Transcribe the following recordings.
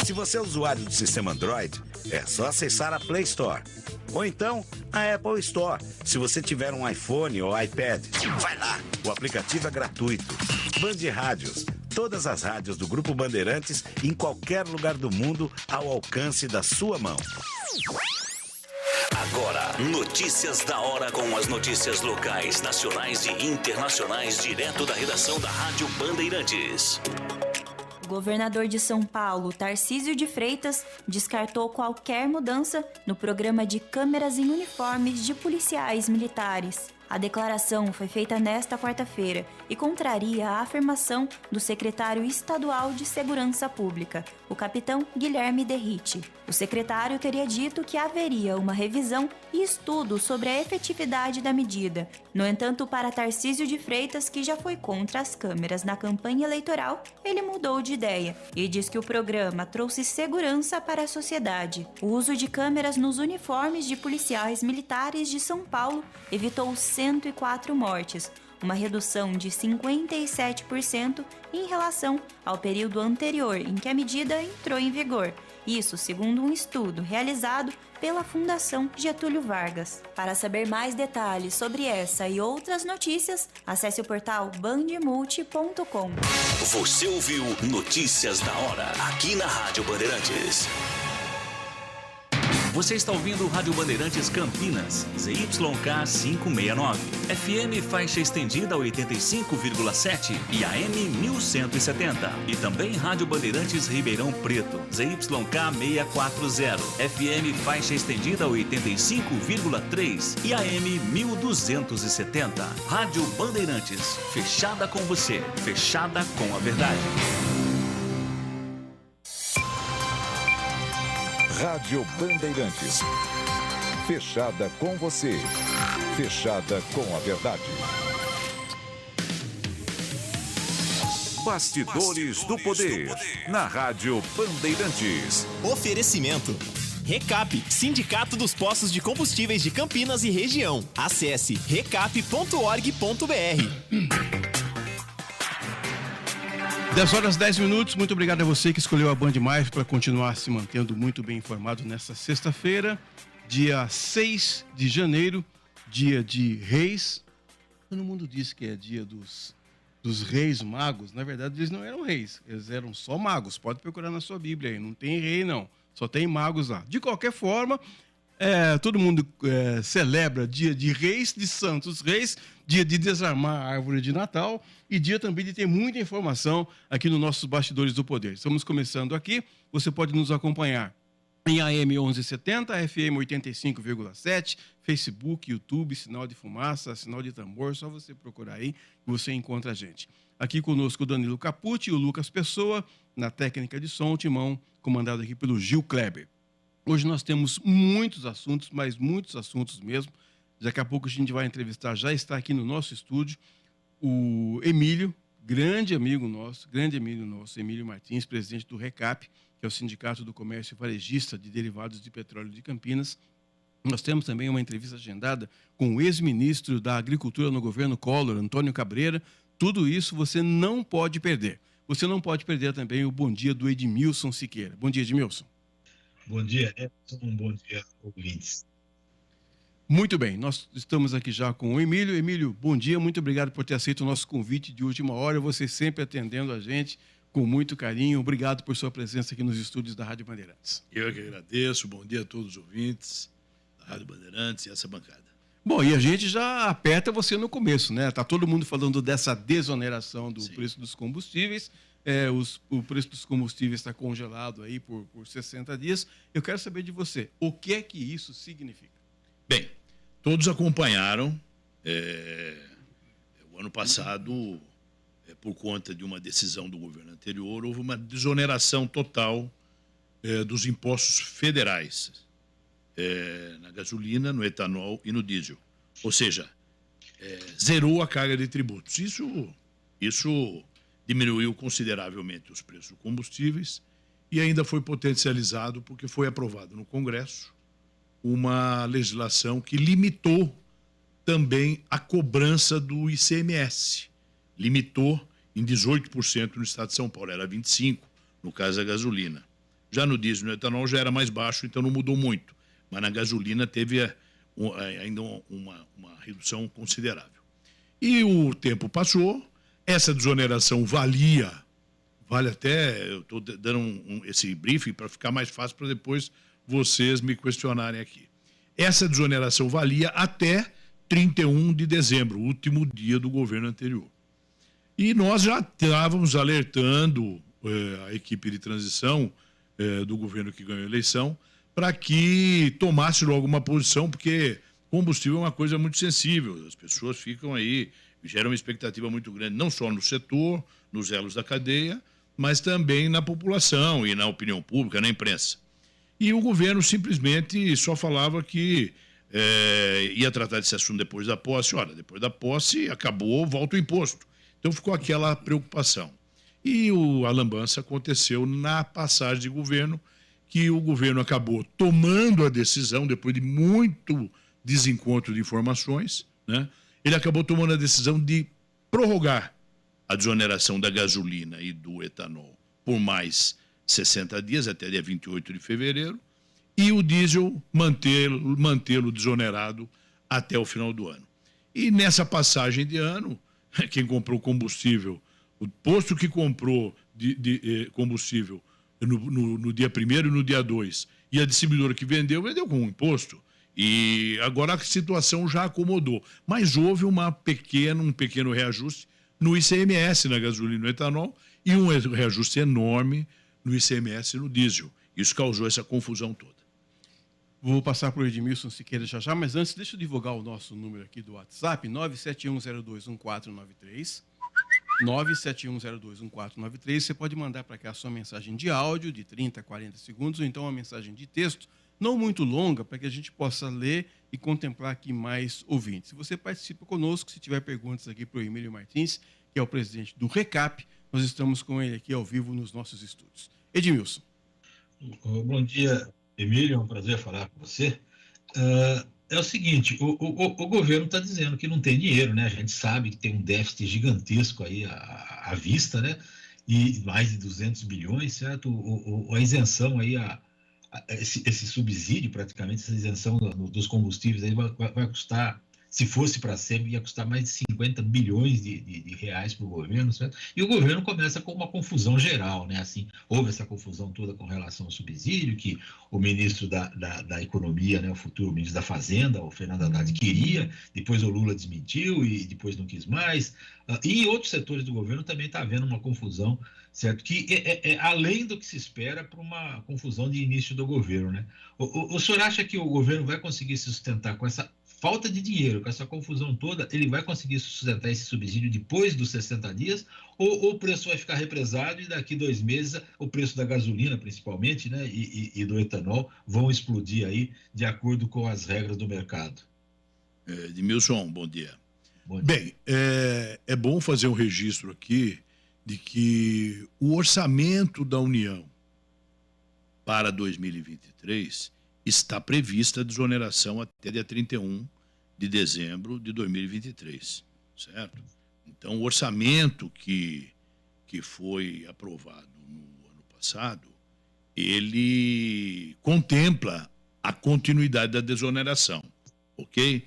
Se você é usuário do sistema Android, é só acessar a Play Store. Ou então, a Apple Store, se você tiver um iPhone ou iPad. Vai lá, o aplicativo é gratuito. Band Rádios, todas as rádios do Grupo Bandeirantes, em qualquer lugar do mundo, ao alcance da sua mão. Agora, notícias da hora com as notícias locais, nacionais e internacionais, direto da redação da Rádio Bandeirantes. O governador de São Paulo, Tarcísio de Freitas, descartou qualquer mudança no programa de câmeras em uniformes de policiais militares. A declaração foi feita nesta quarta-feira e contraria a afirmação do secretário estadual de Segurança Pública, o capitão Guilherme Derrite. O secretário teria dito que haveria uma revisão e estudo sobre a efetividade da medida. No entanto, para Tarcísio de Freitas, que já foi contra as câmeras na campanha eleitoral, ele mudou de ideia e diz que o programa trouxe segurança para a sociedade. O uso de câmeras nos uniformes de policiais militares de São Paulo evitou 104 mortes, uma redução de 57% em relação ao período anterior em que a medida entrou em vigor. Isso segundo um estudo realizado pela Fundação Getúlio Vargas. Para saber mais detalhes sobre essa e outras notícias, acesse o portal bandmulti.com. Você ouviu Notícias da Hora, aqui na Rádio Bandeirantes. Você está ouvindo Rádio Bandeirantes Campinas, ZYK 569, FM faixa estendida 85,7 e AM 1170. E também Rádio Bandeirantes Ribeirão Preto, ZYK 640, FM faixa estendida 85,3 e AM 1270. Rádio Bandeirantes, fechada com você, fechada com a verdade. Rádio Bandeirantes. Fechada com você. Fechada com a verdade. Bastidores do Poder. Na Rádio Bandeirantes. Oferecimento. Recap, Sindicato dos Postos de Combustíveis de Campinas e Região. Acesse recap.org.br. 10h10, muito obrigado a você que escolheu a Band Mais para continuar se mantendo muito bem informado nesta sexta-feira, dia 6 de janeiro, dia de Reis. Todo mundo diz que é dia dos reis magos. Na verdade, eles não eram reis, eles eram só magos. Pode procurar na sua Bíblia aí, não tem rei não, só tem magos lá. De qualquer forma, todo mundo celebra dia de Reis, de Santos Reis, dia de desarmar a árvore de Natal e dia também de ter muita informação aqui nos nossos Bastidores do Poder. Estamos começando aqui, você pode nos acompanhar em AM 1170, FM 85,7, Facebook, YouTube, Sinal de Fumaça, Sinal de Tambor, só você procurar aí que você encontra a gente. Aqui conosco o Danilo Capucci e o Lucas Pessoa, na técnica de som, timão, comandado aqui pelo Gil Kleber. Hoje nós temos muitos assuntos, mas muitos assuntos mesmo. Daqui a pouco a gente vai entrevistar, já está aqui no nosso estúdio, o Emílio, grande amigo nosso, Emílio Martins, presidente do RECAP, que é o Sindicato do Comércio Varejista de Derivados de Petróleo de Campinas. Nós temos também uma entrevista agendada com o ex-ministro da Agricultura no governo Collor, Antônio Cabreira. Tudo isso você não pode perder. Você não pode perder também o bom dia do Edmilson Siqueira. Bom dia, Edmilson. Bom dia, Edson. Bom dia, ouvintes. Muito bem, nós estamos aqui já com o Emílio. Emílio, bom dia, muito obrigado por ter aceito o nosso convite de última hora. Você sempre atendendo a gente com muito carinho. Obrigado por sua presença aqui nos estúdios da Rádio Bandeirantes. Eu que agradeço. Bom dia a todos os ouvintes da Rádio Bandeirantes e essa bancada. Bom, e a gente já aperta você no começo, né? Tá todo mundo falando dessa desoneração do preço dos combustíveis. O preço dos combustíveis está congelado aí por 60 dias. Eu quero saber de você, o que é que isso significa? Bem, todos acompanharam o ano passado, por conta de uma decisão do governo anterior, houve uma desoneração total dos impostos federais na gasolina, no etanol e no diesel. Ou seja, zerou a carga de tributos. Isso diminuiu consideravelmente os preços dos combustíveis e ainda foi potencializado porque foi aprovado no Congresso uma legislação que limitou também a cobrança do ICMS. Limitou em 18% no estado de São Paulo, era 25% no caso da gasolina. Já no diesel e no etanol já era mais baixo, então não mudou muito. Mas na gasolina teve ainda uma redução considerável. E o tempo passou, essa desoneração vale até, eu estou dando esse briefing para ficar mais fácil para depois vocês me questionarem aqui. Essa desoneração valia até 31 de dezembro, o último dia do governo anterior. E nós já estávamos alertando a equipe de transição do governo que ganhou a eleição para que tomasse logo uma posição, porque combustível é uma coisa muito sensível, as pessoas ficam aí, geram uma expectativa muito grande, não só no setor, nos elos da cadeia, mas também na população e na opinião pública, na imprensa. E o governo simplesmente só falava que ia tratar desse assunto depois da posse. Olha, depois da posse, acabou, volta o imposto. Então ficou aquela preocupação. E a lambança aconteceu na passagem de governo, que o governo acabou tomando a decisão, depois de muito desencontro de informações, né? Ele acabou tomando a decisão de prorrogar a desoneração da gasolina e do etanol por mais 60 dias, até dia 28 de fevereiro, e o diesel mantê-lo desonerado até o final do ano. E nessa passagem de ano, quem comprou combustível, o posto que comprou de combustível no dia 1º e no dia 2, e a distribuidora que vendeu com imposto. E agora a situação já acomodou. Mas houve um pequeno reajuste no ICMS, na gasolina e no etanol, e um reajuste enorme no ICMS e no diesel. Isso causou essa confusão toda. Vou passar para o Edmilson Siqueira já, mas antes deixa eu divulgar o nosso número aqui do WhatsApp, 971021493. 971021493. Você pode mandar para cá a sua mensagem de áudio de 30 a 40 segundos, ou então uma mensagem de texto, não muito longa, para que a gente possa ler e contemplar aqui mais ouvintes. Se você participa conosco, se tiver perguntas aqui para o Emílio Martins, que é o presidente do RECAP, nós estamos com ele aqui ao vivo nos nossos estúdios. Edmilson. Bom dia, Emílio, é um prazer falar com você. É o seguinte, o governo está dizendo que não tem dinheiro, né? A gente sabe que tem um déficit gigantesco aí à vista, né? E mais de 200 bilhões, certo? A isenção aí, esse subsídio, praticamente, essa isenção dos combustíveis aí vai custar, se fosse para sempre, ia custar mais de 50 bilhões de reais para o governo, certo? E o governo começa com uma confusão geral, né? Assim, houve essa confusão toda com relação ao subsídio, que o ministro da Economia, né, o futuro ministro da Fazenda, o Fernando Haddad, queria, depois o Lula desmentiu e depois não quis mais. E em outros setores do governo também está havendo uma confusão, certo? Que é além do que se espera para uma confusão de início do governo, né? O senhor acha que o governo vai conseguir se sustentar com essa falta de dinheiro, com essa confusão toda, ele vai conseguir sustentar esse subsídio depois dos 60 dias, ou o preço vai ficar represado e daqui 2 meses o preço da gasolina, principalmente, né, e do etanol vão explodir aí de acordo com as regras do mercado? Edmilson, bom dia. Bom dia. Bem, é bom fazer um registro aqui de que o orçamento da União para 2023 está prevista a desoneração até dia 31 de dezembro de 2023, certo? Então, o orçamento que foi aprovado no ano passado, ele contempla a continuidade da desoneração, ok?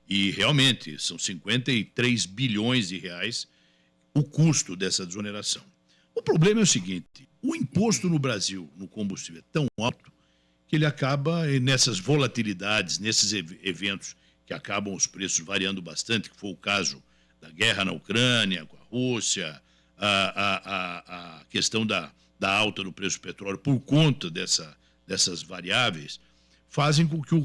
E, realmente, são 53 bilhões de reais o custo dessa desoneração. O problema é o seguinte, o imposto no Brasil, no combustível, é tão alto que ele acaba, nessas volatilidades, nesses eventos que acabam os preços variando bastante, que foi o caso da guerra na Ucrânia, com a Rússia, a questão da alta do preço do petróleo por conta dessas variáveis,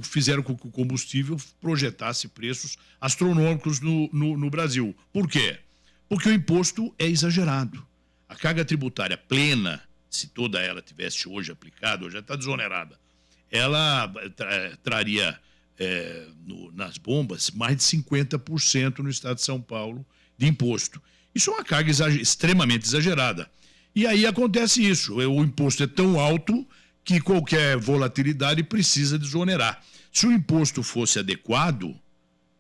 fizeram com que o combustível projetasse preços astronômicos no Brasil. Por quê? Porque o imposto é exagerado. A carga tributária plena, se toda ela tivesse hoje aplicada, hoje já está desonerada, ela traria nas bombas mais de 50% no estado de São Paulo de imposto. Isso é uma carga extremamente exagerada. E aí acontece isso, o imposto é tão alto que qualquer volatilidade precisa desonerar. Se o imposto fosse adequado,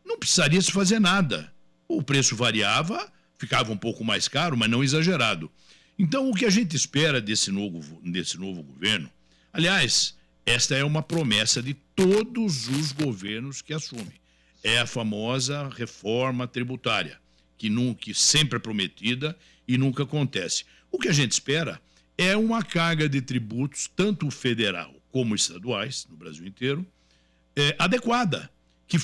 não precisaria se fazer nada. O preço variava, ficava um pouco mais caro, mas não exagerado. Então, o que a gente espera desse novo governo Aliás, esta é uma promessa de todos os governos que assumem. É a famosa reforma tributária, que sempre é prometida e nunca acontece. O que a gente espera é uma carga de tributos, tanto federal como estaduais, no Brasil inteiro, adequada, que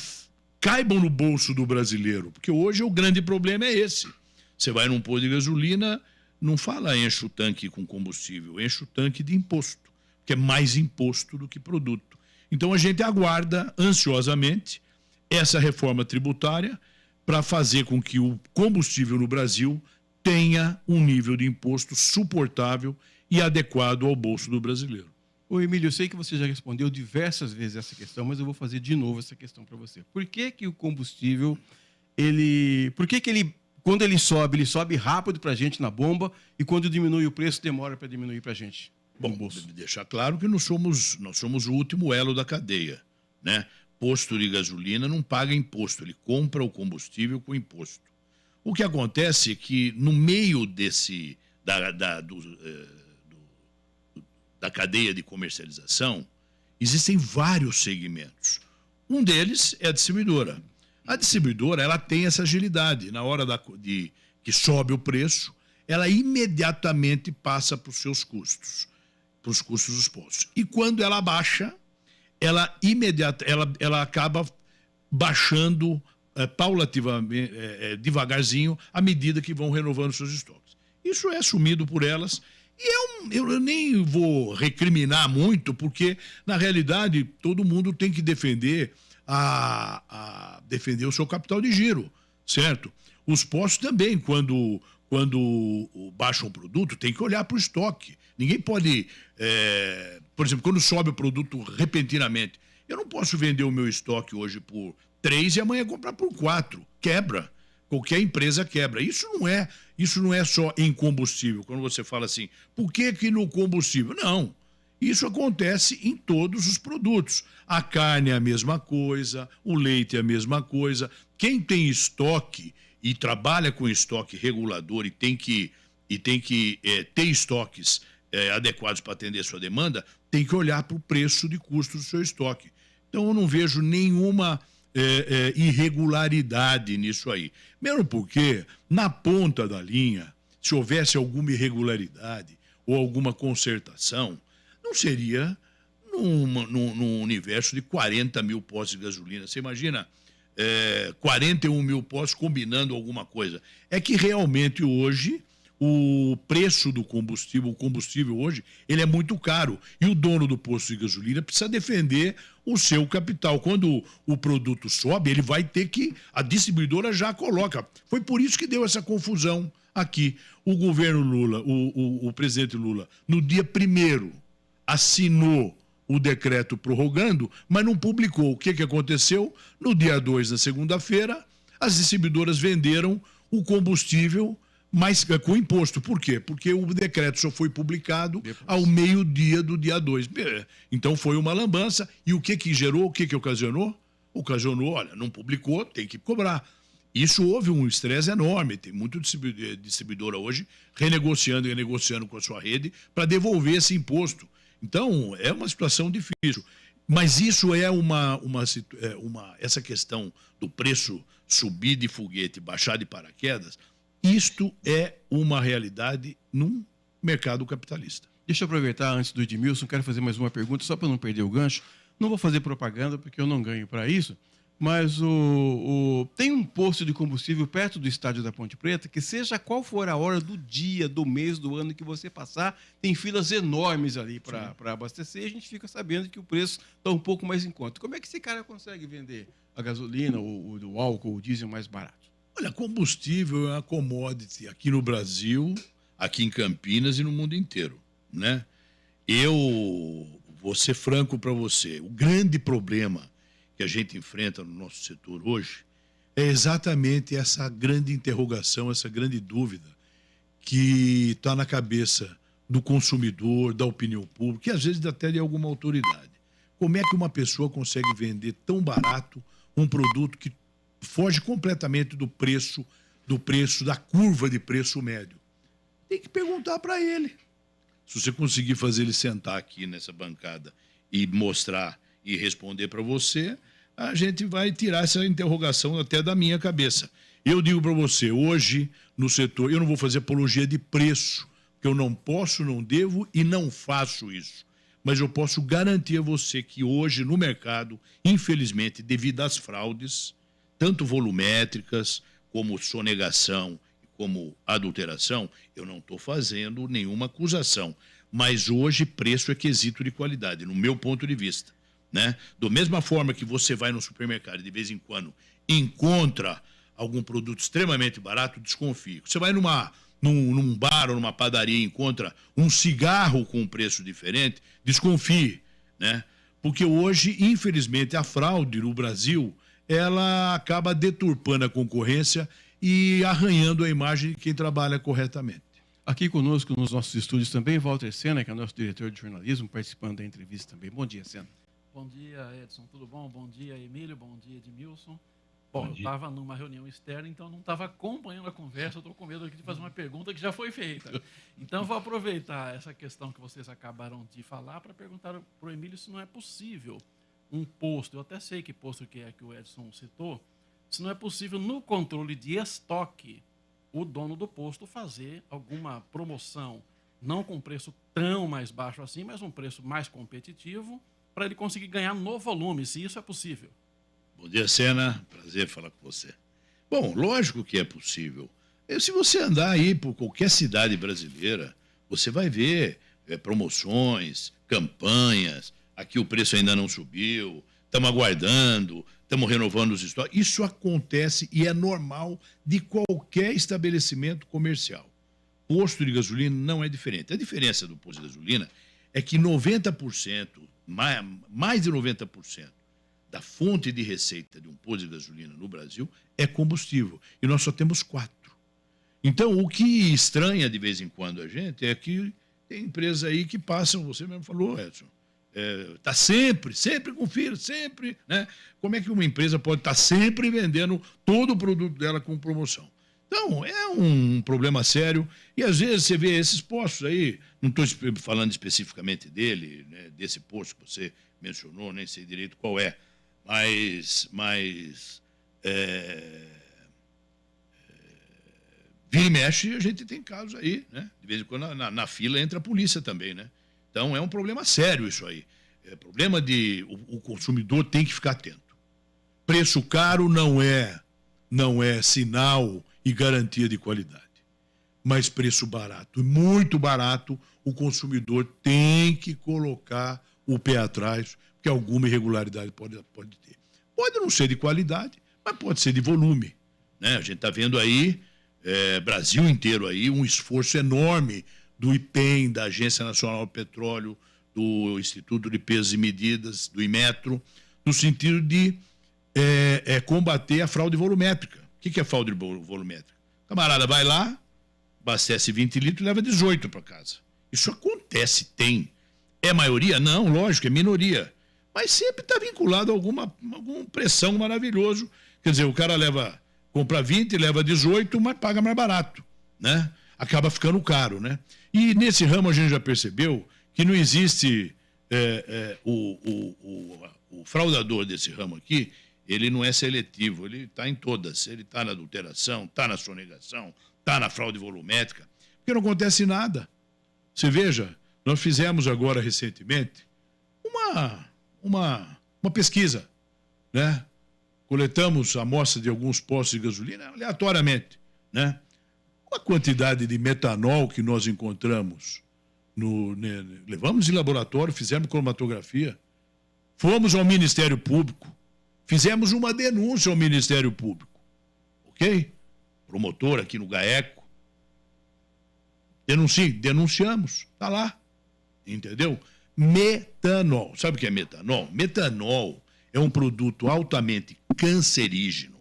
caibam no bolso do brasileiro, porque hoje o grande problema é esse. Você vai num posto de gasolina, não fala enche o tanque com combustível, enche o tanque de imposto, que é mais imposto do que produto. Então a gente aguarda ansiosamente essa reforma tributária para fazer com que o combustível no Brasil tenha um nível de imposto suportável e adequado ao bolso do brasileiro. Ô Emílio, eu sei que você já respondeu diversas vezes essa questão, mas eu vou fazer de novo essa questão para você. Por que que o combustível, quando ele sobe rápido para a gente na bomba e quando diminui o preço, demora para diminuir para a gente? Bom, deixar claro que nós somos o último elo da cadeia, né? Posto de gasolina não paga imposto, ele compra o combustível com imposto. O que acontece é que no meio da cadeia de comercialização existem vários segmentos. Um deles é a distribuidora. A distribuidora, ela tem essa agilidade. Na hora que sobe o preço, ela imediatamente passa para os seus custos, para os custos dos postos. E quando ela baixa, ela acaba baixando paulativamente, devagarzinho, à medida que vão renovando seus estoques. Isso é assumido por elas. E eu nem vou recriminar muito, porque, na realidade, todo mundo tem que defender defender o seu capital de giro, certo? Os postos também, quando baixam o produto, tem que olhar para o estoque. Ninguém pode, por exemplo, quando sobe o produto repentinamente, eu não posso vender o meu estoque hoje por 3 e amanhã comprar por 4. Quebra. Qualquer empresa quebra. Isso não é só em combustível. Quando você fala assim, por que no combustível? Não. Isso acontece em todos os produtos. A carne é a mesma coisa, o leite é a mesma coisa. Quem tem estoque e trabalha com estoque regulador e tem que ter estoques adequados para atender a sua demanda, tem que olhar para o preço de custo do seu estoque. Então eu não vejo nenhuma irregularidade nisso aí. Mesmo porque, na ponta da linha, se houvesse alguma irregularidade ou alguma consertação, não seria num universo de 40 mil postos de gasolina. Você imagina 41 mil postos combinando alguma coisa. É que realmente hoje o preço do combustível, o combustível hoje, ele é muito caro. E o dono do posto de gasolina precisa defender o seu capital. Quando o produto sobe, ele vai ter que... A distribuidora já coloca. Foi por isso que deu essa confusão aqui. O governo Lula, o presidente Lula, no dia 1º, assinou o decreto prorrogando, mas não publicou. O que aconteceu? No dia 2, na segunda-feira, as distribuidoras venderam o combustível mas com imposto. Por quê? Porque o decreto só foi publicado ao meio-dia do dia 2. Então foi uma lambança. E o que gerou? O que ocasionou? Ocasionou, olha, não publicou, tem que cobrar. Isso houve um estresse enorme. Tem muito distribuidora hoje renegociando e renegociando com a sua rede para devolver esse imposto. Então, é uma situação difícil. Mas isso é essa questão do preço subir de foguete, baixar de paraquedas. Isto é uma realidade num mercado capitalista. Deixa eu aproveitar antes do Edmilson, quero fazer mais uma pergunta, só para não perder o gancho. Não vou fazer propaganda, porque eu não ganho para isso, mas tem um posto de combustível perto do estádio da Ponte Preta, que seja qual for a hora do dia, do mês, do ano que você passar, tem filas enormes ali para abastecer, e a gente fica sabendo que o preço está um pouco mais em conta. Como é que esse cara consegue vender a gasolina, o álcool, o diesel mais barato? Olha, combustível é uma commodity aqui no Brasil, aqui em Campinas e no mundo inteiro, né? Eu vou ser franco para você. O grande problema que a gente enfrenta no nosso setor hoje é exatamente essa grande interrogação, essa grande dúvida que está na cabeça do consumidor, da opinião pública e às vezes até de alguma autoridade. Como é que uma pessoa consegue vender tão barato um produto que foge completamente do preço, da curva de preço médio? Tem que perguntar para ele. Se você conseguir fazer ele sentar aqui nessa bancada e mostrar e responder para você, a gente vai tirar essa interrogação até da minha cabeça. Eu digo para você, hoje, no setor, eu não vou fazer apologia de preço, porque eu não posso, não devo e não faço isso. Mas eu posso garantir a você que hoje, no mercado, infelizmente, devido às fraudes, tanto volumétricas, como sonegação, como adulteração, eu não estou fazendo nenhuma acusação. Mas hoje, preço é quesito de qualidade, no meu ponto de vista. Né? Da mesma forma que você vai no supermercado e de vez em quando encontra algum produto extremamente barato, desconfie. Você vai num bar ou numa padaria e encontra um cigarro com um preço diferente, desconfie. Né? Porque hoje, infelizmente, a fraude no Brasil, ela acaba deturpando a concorrência e arranhando a imagem de quem trabalha corretamente. Aqui conosco nos nossos estúdios também, Walter Sena, que é nosso diretor de jornalismo, participando da entrevista também. Bom dia, Sena. Bom dia, Edson, tudo bom? Bom dia, Emílio, bom dia, Edmilson. Bom, eu estava numa reunião externa, então não estava acompanhando a conversa, eu estou com medo aqui de fazer uma pergunta que já foi feita. Então, vou aproveitar essa questão que vocês acabaram de falar para perguntar para o Emílio se não é possível um posto, eu até sei que posto que é que o Edson citou, se não é possível, no controle de estoque, o dono do posto fazer alguma promoção, não com preço tão mais baixo assim, mas um preço mais competitivo, para ele conseguir ganhar no volume, se isso é possível. Bom dia, Sena. Prazer falar com você. Bom, lógico que é possível. Se você andar aí por qualquer cidade brasileira, você vai ver promoções, campanhas, aqui o preço ainda não subiu, estamos aguardando, estamos renovando os estoques. Isso acontece e é normal de qualquer estabelecimento comercial. Posto de gasolina não é diferente. A diferença do posto de gasolina é que 90%, mais de 90% da fonte de receita de um posto de gasolina no Brasil é combustível. E nós só temos 4. Então, o que estranha de vez em quando a gente é que tem empresas aí que passam, você mesmo falou, Edson, está sempre confira, sempre, né? Como é que uma empresa pode estar sempre vendendo todo o produto dela com promoção? Então, é um problema sério e às vezes você vê esses postos aí, não estou falando especificamente dele, né, desse posto que você mencionou, nem sei direito qual é, mas vira e mexe, a gente tem casos aí, né? De vez em quando na fila entra a polícia também, né? Então é um problema sério isso aí. É problema de o consumidor tem que ficar atento. Preço caro não é sinal e garantia de qualidade. Mas preço barato, muito barato, o consumidor tem que colocar o pé atrás, porque alguma irregularidade pode ter. Pode não ser de qualidade, mas pode ser de volume. Né? A gente está vendo aí, Brasil inteiro aí, um esforço enorme do IPEM, da Agência Nacional do Petróleo, do Instituto de Pesos e Medidas, do Inmetro, no sentido de combater a fraude volumétrica. O que é fraude volumétrica? O camarada vai lá, abastece 20 litros e leva 18 para casa. Isso acontece, tem. É maioria? Não, lógico, é minoria. Mas sempre está vinculado a alguma pressão maravilhoso. Quer dizer, o cara compra 20, leva 18, mas paga mais barato, né? Acaba ficando caro, né? E nesse ramo a gente já percebeu que não existe o fraudador desse ramo aqui, ele não é seletivo, ele está em todas. Ele está na adulteração, está na sonegação, está na fraude volumétrica, porque não acontece nada. Você veja, nós fizemos agora recentemente uma pesquisa, né? Coletamos a amostra de alguns postos de gasolina aleatoriamente, né? A quantidade de metanol que nós encontramos, levamos em laboratório, fizemos cromatografia, fomos ao Ministério Público, fizemos uma denúncia ao Ministério Público, ok? Promotor aqui no GAECO, denunciamos, está lá, entendeu? Metanol, sabe o que é metanol? Metanol é um produto altamente cancerígeno,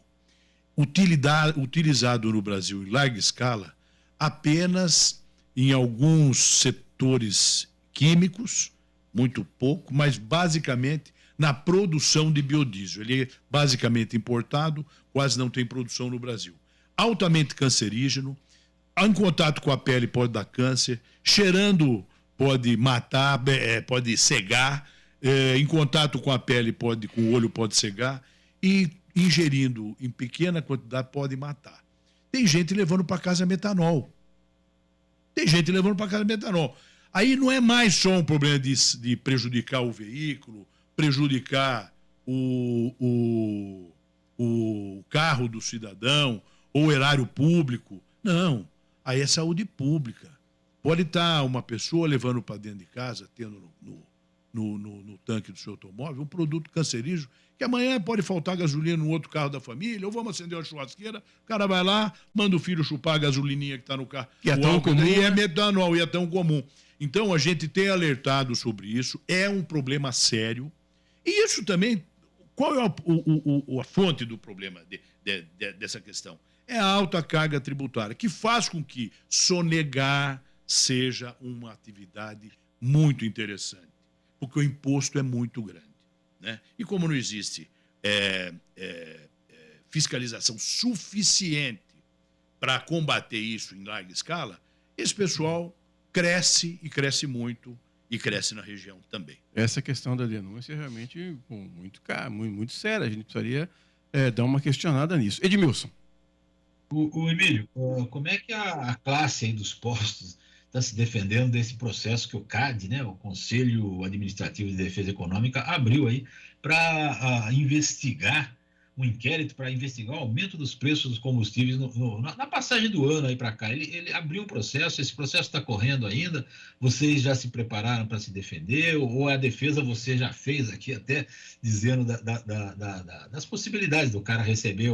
utilizado no Brasil em larga escala apenas em alguns setores químicos, muito pouco, mas basicamente na produção de biodiesel. Ele é basicamente importado, quase não tem produção no Brasil. Altamente cancerígeno, em contato com a pele pode dar câncer, cheirando pode matar, pode cegar, em contato com a pele, com o olho pode cegar, e ingerindo em pequena quantidade pode matar. Tem gente levando para casa metanol. Aí não é mais só um problema de prejudicar o veículo, prejudicar o carro do cidadão ou o erário público. Não, aí é saúde pública. Pode estar uma pessoa levando para dentro de casa, tendo no tanque do seu automóvel um produto cancerígeno, que amanhã pode faltar gasolina no outro carro da família, ou vamos acender uma churrasqueira, o cara vai lá, manda o filho chupar a gasolininha que está no carro. Que é tão comum. E é metanol, e é tão comum. Então, a gente tem alertado sobre isso, é um problema sério. E isso também, qual é a fonte do problema dessa questão? É a alta carga tributária, que faz com que sonegar seja uma atividade muito interessante, porque o imposto é muito grande, né? E como não existe fiscalização suficiente para combater isso em larga escala, esse pessoal cresce e cresce muito, e cresce na região também. Essa questão da denúncia é realmente muito séria. A gente precisaria dar uma questionada nisso. Edmilson. O Emílio, como é que a classe aí dos postos está se defendendo desse processo que o CAD, né, o Conselho Administrativo de Defesa Econômica, abriu aí para investigar um inquérito para investigar o aumento dos preços dos combustíveis na passagem do ano aí para cá. Ele abriu um processo, esse processo está correndo ainda, vocês já se prepararam para se defender, ou a defesa você já fez aqui até dizendo das possibilidades do cara receber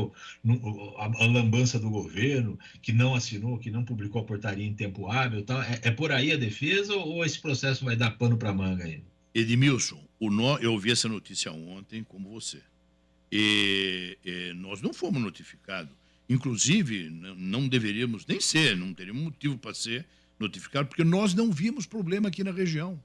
a lambança do governo, que não assinou, que não publicou a portaria em tempo hábil e tal. É por aí a defesa ou esse processo vai dar pano para manga ainda? Edmilson, eu ouvi essa notícia ontem como você. E nós não fomos notificados. Inclusive, não deveríamos nem ser, não teríamos motivo para ser notificado, porque nós não vimos problema aqui na região.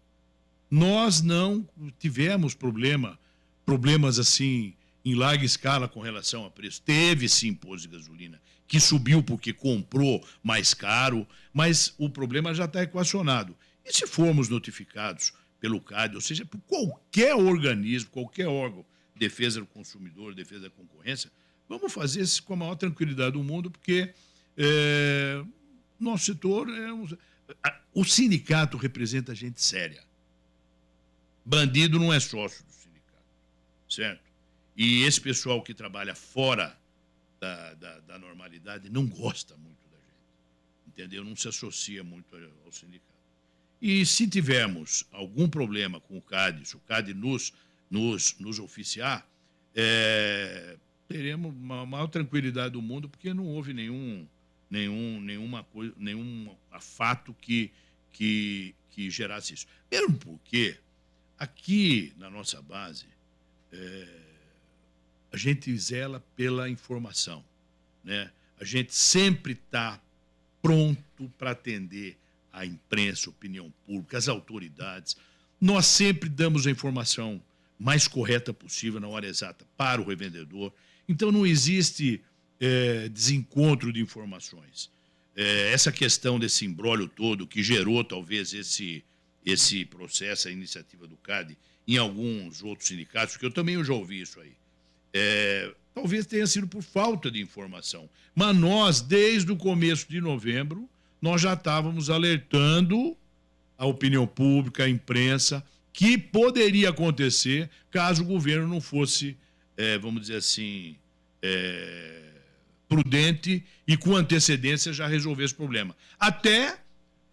Nós não tivemos problemas assim, em larga escala com relação a preço. Teve sim posto de gasolina, que subiu porque comprou mais caro, mas o problema já está equacionado. E se formos notificados pelo CAD, ou seja, por qualquer organismo, qualquer órgão, defesa do consumidor, defesa da concorrência, vamos fazer isso com a maior tranquilidade do mundo, porque nosso setor o sindicato representa gente séria. Bandido não é sócio do sindicato, certo? E esse pessoal que trabalha fora da normalidade não gosta muito da gente, entendeu? Não se associa muito ao sindicato. E se tivermos algum problema com o CAD, se o CAD nos oficiar, teremos a maior tranquilidade do mundo, porque não houve nenhum fato que gerasse isso. Mesmo porque aqui na nossa base a gente zela pela informação, né? A gente sempre está pronto para atender a imprensa, a opinião pública, as autoridades. Nós sempre damos a informação mais correta possível, na hora exata, para o revendedor. Então, não existe desencontro de informações. Essa questão desse imbróglio todo, que gerou, talvez, esse processo, a iniciativa do CAD, em alguns outros sindicatos, porque eu também já ouvi isso aí, talvez tenha sido por falta de informação. Mas nós, desde o começo de novembro, nós já estávamos alertando a opinião pública, a imprensa, que poderia acontecer caso o governo não fosse, vamos dizer assim, prudente e com antecedência já resolver esse problema. Até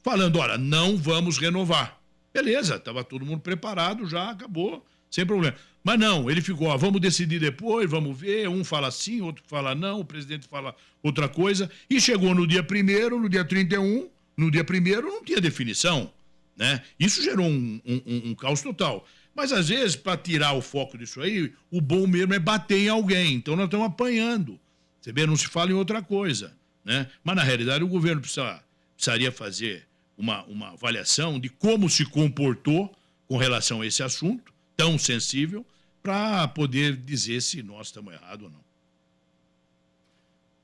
falando, olha, não vamos renovar. Beleza, estava todo mundo preparado, já acabou, sem problema. Mas não, ele ficou, vamos decidir depois, vamos ver, um fala sim, outro fala não, o presidente fala outra coisa, e chegou no dia 1º, no dia 31, no dia 1º não tinha definição. Né? Isso gerou um caos total. Mas, às vezes, para tirar o foco disso aí, o bom mesmo é bater em alguém. Então, nós estamos apanhando. Você vê, não se fala em outra coisa. Né? Mas, na realidade, o governo precisaria fazer uma avaliação de como se comportou com relação a esse assunto tão sensível para poder dizer se nós estamos errados ou não.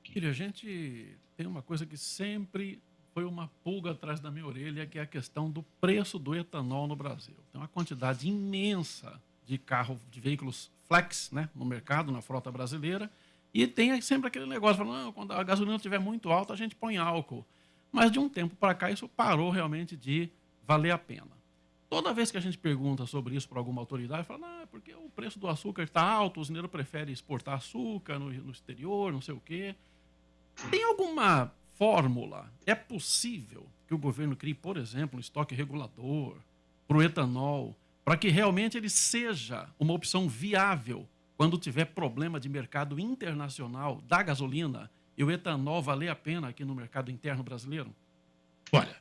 Queria, a gente tem uma coisa que sempre foi uma pulga atrás da minha orelha, que é a questão do preço do etanol no Brasil. Tem uma quantidade imensa de de veículos flex, né, no mercado, na frota brasileira, e tem sempre aquele negócio, falando, não, quando a gasolina estiver muito alta, a gente põe álcool. Mas de um tempo para cá, isso parou realmente de valer a pena. Toda vez que a gente pergunta sobre isso para alguma autoridade, fala, não, é porque o preço do açúcar está alto, o usineiro prefere exportar açúcar no exterior, não sei o quê. Tem alguma fórmula? É possível que o governo crie, por exemplo, um estoque regulador para o etanol, para que realmente ele seja uma opção viável quando tiver problema de mercado internacional da gasolina e o etanol valer a pena aqui no mercado interno brasileiro? Olha,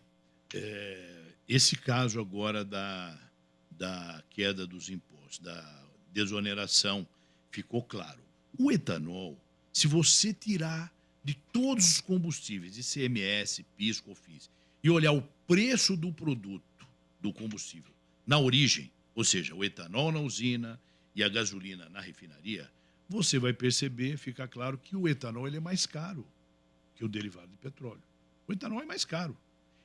esse caso agora da queda dos impostos, da desoneração, ficou claro. O etanol, se você tirar de todos os combustíveis, ICMS, PIS, COFINS, e olhar o preço do produto, do combustível, na origem, ou seja, o etanol na usina e a gasolina na refinaria, você vai perceber, fica claro que o etanol ele é mais caro que o derivado de petróleo. O etanol é mais caro.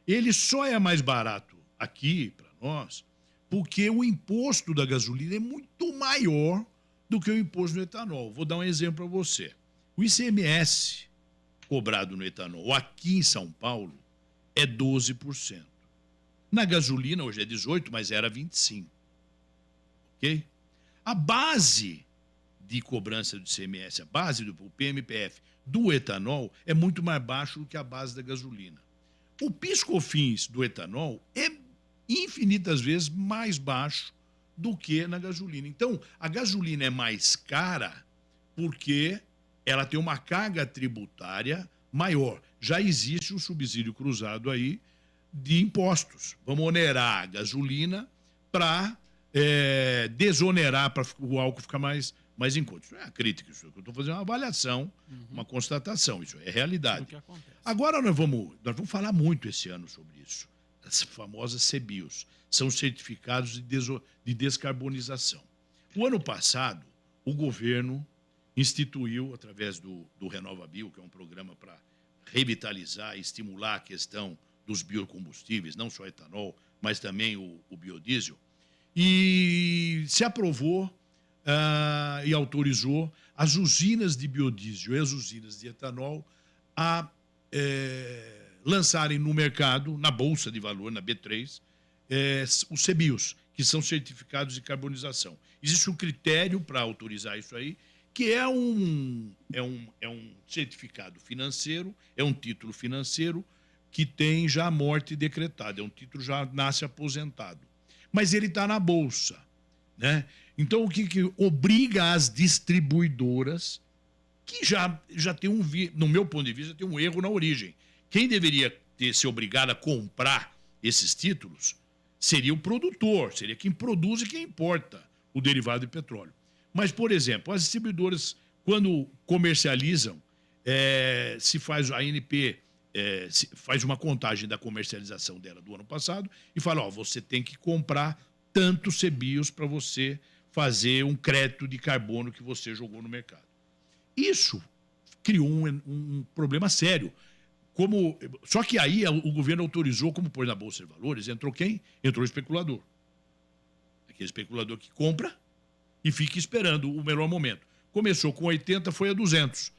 Ele só é mais barato aqui, para nós, porque o imposto da gasolina é muito maior do que o imposto do etanol. Vou dar um exemplo para você. O ICMS cobrado no etanol aqui em São Paulo é 12%. Na gasolina hoje é 18%, mas era 25%. Ok? A base de cobrança do ICMS, a base do PMPF do etanol é muito mais baixo do que a base da gasolina. O PIS/COFINS do etanol é infinitas vezes mais baixo do que na gasolina. Então, a gasolina é mais cara porque ela tem uma carga tributária maior. Já existe um subsídio cruzado aí de impostos. Vamos onerar a gasolina para desonerar, para o álcool ficar mais em conta. Isso é a crítica, isso. Eu estou fazendo uma avaliação, uma constatação, isso é realidade. Agora nós vamos falar muito esse ano sobre isso. As famosas CBIOS, são certificados de descarbonização. O ano passado, o governo instituiu, através do RenovaBio, que é um programa para revitalizar e estimular a questão dos biocombustíveis, não só etanol, mas também o biodiesel, e se aprovou e autorizou as usinas de biodiesel e as usinas de etanol a lançarem no mercado, na Bolsa de Valor, na B3, os CBIOS, que são certificados de carbonização. Existe um critério para autorizar isso aí, que é um certificado financeiro, é um título financeiro que tem já a morte decretada, é um título já nasce aposentado. Mas ele está na Bolsa, né? Então, o que obriga as distribuidoras, que já tem no meu ponto de vista, tem um erro na origem. Quem deveria ser obrigado a comprar esses títulos seria o produtor, seria quem produz e quem importa o derivado de petróleo. Mas, por exemplo, as distribuidoras, quando comercializam, se faz a ANP, faz uma contagem da comercialização dela do ano passado e fala, você tem que comprar tantos CBIOS para você fazer um crédito de carbono que você jogou no mercado. Isso criou um problema sério. Só que aí o governo autorizou, como pôs na Bolsa de Valores, entrou quem? Entrou o especulador. Aquele especulador que compra e fica esperando o melhor momento. Começou com 80, foi a 200.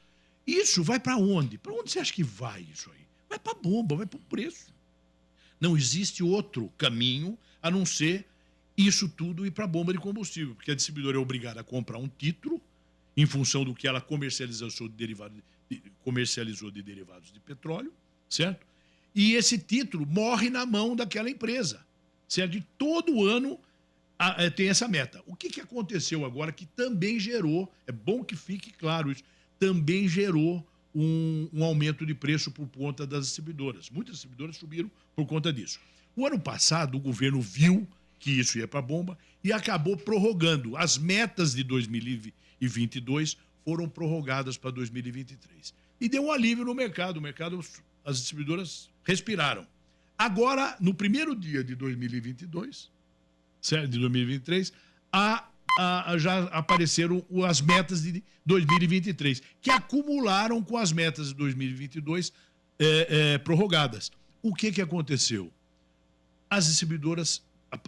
Isso vai para onde? Para onde você acha que vai isso aí? Vai para a bomba, vai para o preço. Não existe outro caminho a não ser isso tudo ir para a bomba de combustível, porque a distribuidora é obrigada a comprar um título em função do que ela comercializou de derivados de petróleo, certo? E esse título morre na mão daquela empresa, certo? E todo ano tem essa meta. O que aconteceu agora que também gerou, é bom que fique claro isso, também gerou um aumento de preço por conta das distribuidoras. Muitas distribuidoras subiram por conta disso. O ano passado, o governo viu que isso ia para a bomba e acabou prorrogando. As metas de 2022 foram prorrogadas para 2023. E deu um alívio no mercado. As distribuidoras respiraram. Agora, no primeiro dia de 2022, certo? De 2023, já apareceram as metas de 2023, que acumularam com as metas de 2022 prorrogadas. o que aconteceu? As distribuidoras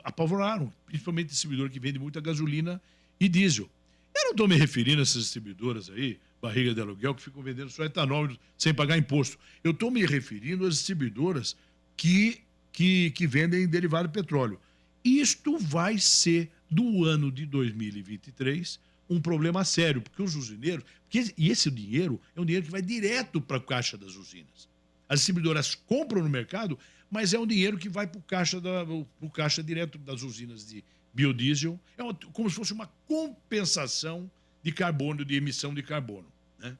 apavoraram, principalmente distribuidor que vende muita gasolina e diesel. Eu não estou me referindo a essas distribuidoras aí, barriga de aluguel, que ficam vendendo só etanol sem pagar imposto. Eu estou me referindo às distribuidoras que vendem derivado de petróleo. Isto vai ser, do ano de 2023, um problema sério, porque os usineiros... E esse dinheiro é um dinheiro que vai direto para a caixa das usinas. As distribuidoras compram no mercado, mas é um dinheiro que vai para o caixa direto das usinas de biodiesel. Como se fosse uma compensação de carbono, de emissão de carbono. Né?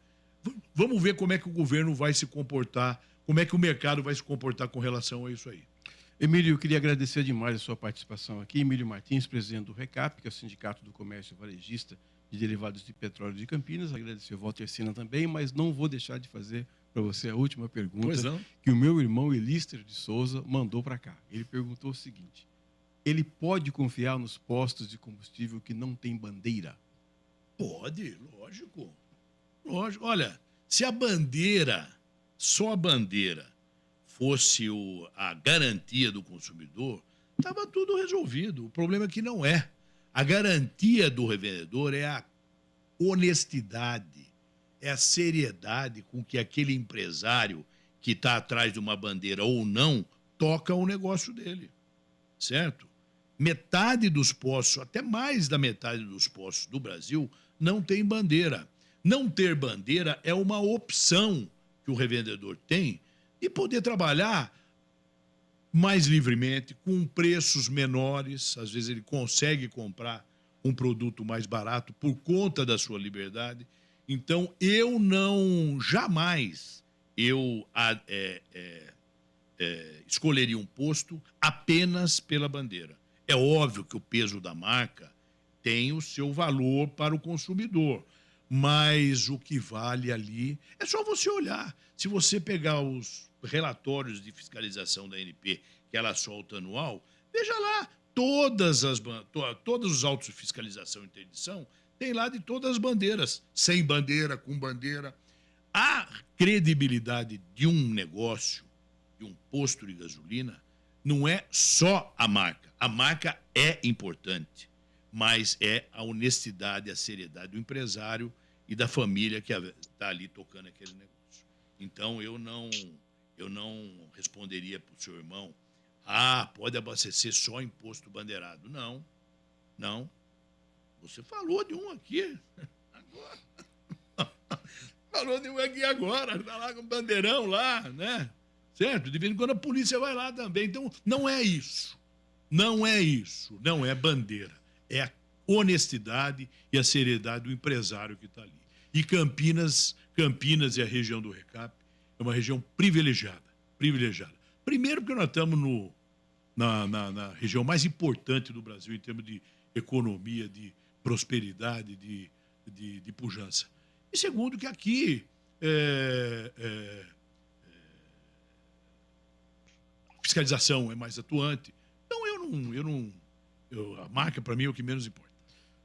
Vamos ver como é que o governo vai se comportar, como é que o mercado vai se comportar com relação a isso aí. Emílio, eu queria agradecer demais a sua participação aqui. Emílio Martins, presidente do RECAP, que é o Sindicato do Comércio Varejista de Derivados de Petróleo de Campinas. Agradecer ao Walter Sina também, mas não vou deixar de fazer para você a última pergunta que o meu irmão Elíster de Souza mandou para cá. Ele perguntou o seguinte: ele pode confiar nos postos de combustível que não tem bandeira? Pode, lógico. Olha, se a bandeira, só a bandeira, fosse a garantia do consumidor, estava tudo resolvido. O problema é que não é. A garantia do revendedor é a honestidade, é a seriedade com que aquele empresário que está atrás de uma bandeira ou não toca o negócio dele, certo? Metade dos postos, até mais da metade dos postos do Brasil, não tem bandeira. Não ter bandeira é uma opção que o revendedor tem de poder trabalhar mais livremente, com preços menores. Às vezes ele consegue comprar um produto mais barato por conta da sua liberdade. Então, eu jamais escolheria um posto apenas pela bandeira. É óbvio que o peso da marca tem o seu valor para o consumidor, mas o que vale ali é só você olhar. Se você pegar os relatórios de fiscalização da ANP, que ela solta anual, veja lá, todos os autos de fiscalização e interdição tem lá de todas as bandeiras, sem bandeira, com bandeira. A credibilidade de um negócio, de um posto de gasolina, não é só a marca. A marca é importante, mas é a honestidade, a seriedade do empresário e da família que está ali tocando aquele negócio. Então, eu não responderia para o seu irmão, pode abastecer só em posto bandeirado. Não. Você falou de um aqui agora. Falou de um aqui agora, está lá com o bandeirão lá, né? Certo? De vez em quando a polícia vai lá também. Então, não é isso. Não é bandeira. É a honestidade e a seriedade do empresário que está ali. E Campinas e a região do RECAP é uma região privilegiada. Primeiro porque nós estamos na região mais importante do Brasil em termos de economia, de prosperidade, de pujança. E segundo que aqui a fiscalização é mais atuante. Então a marca para mim é o que menos importa.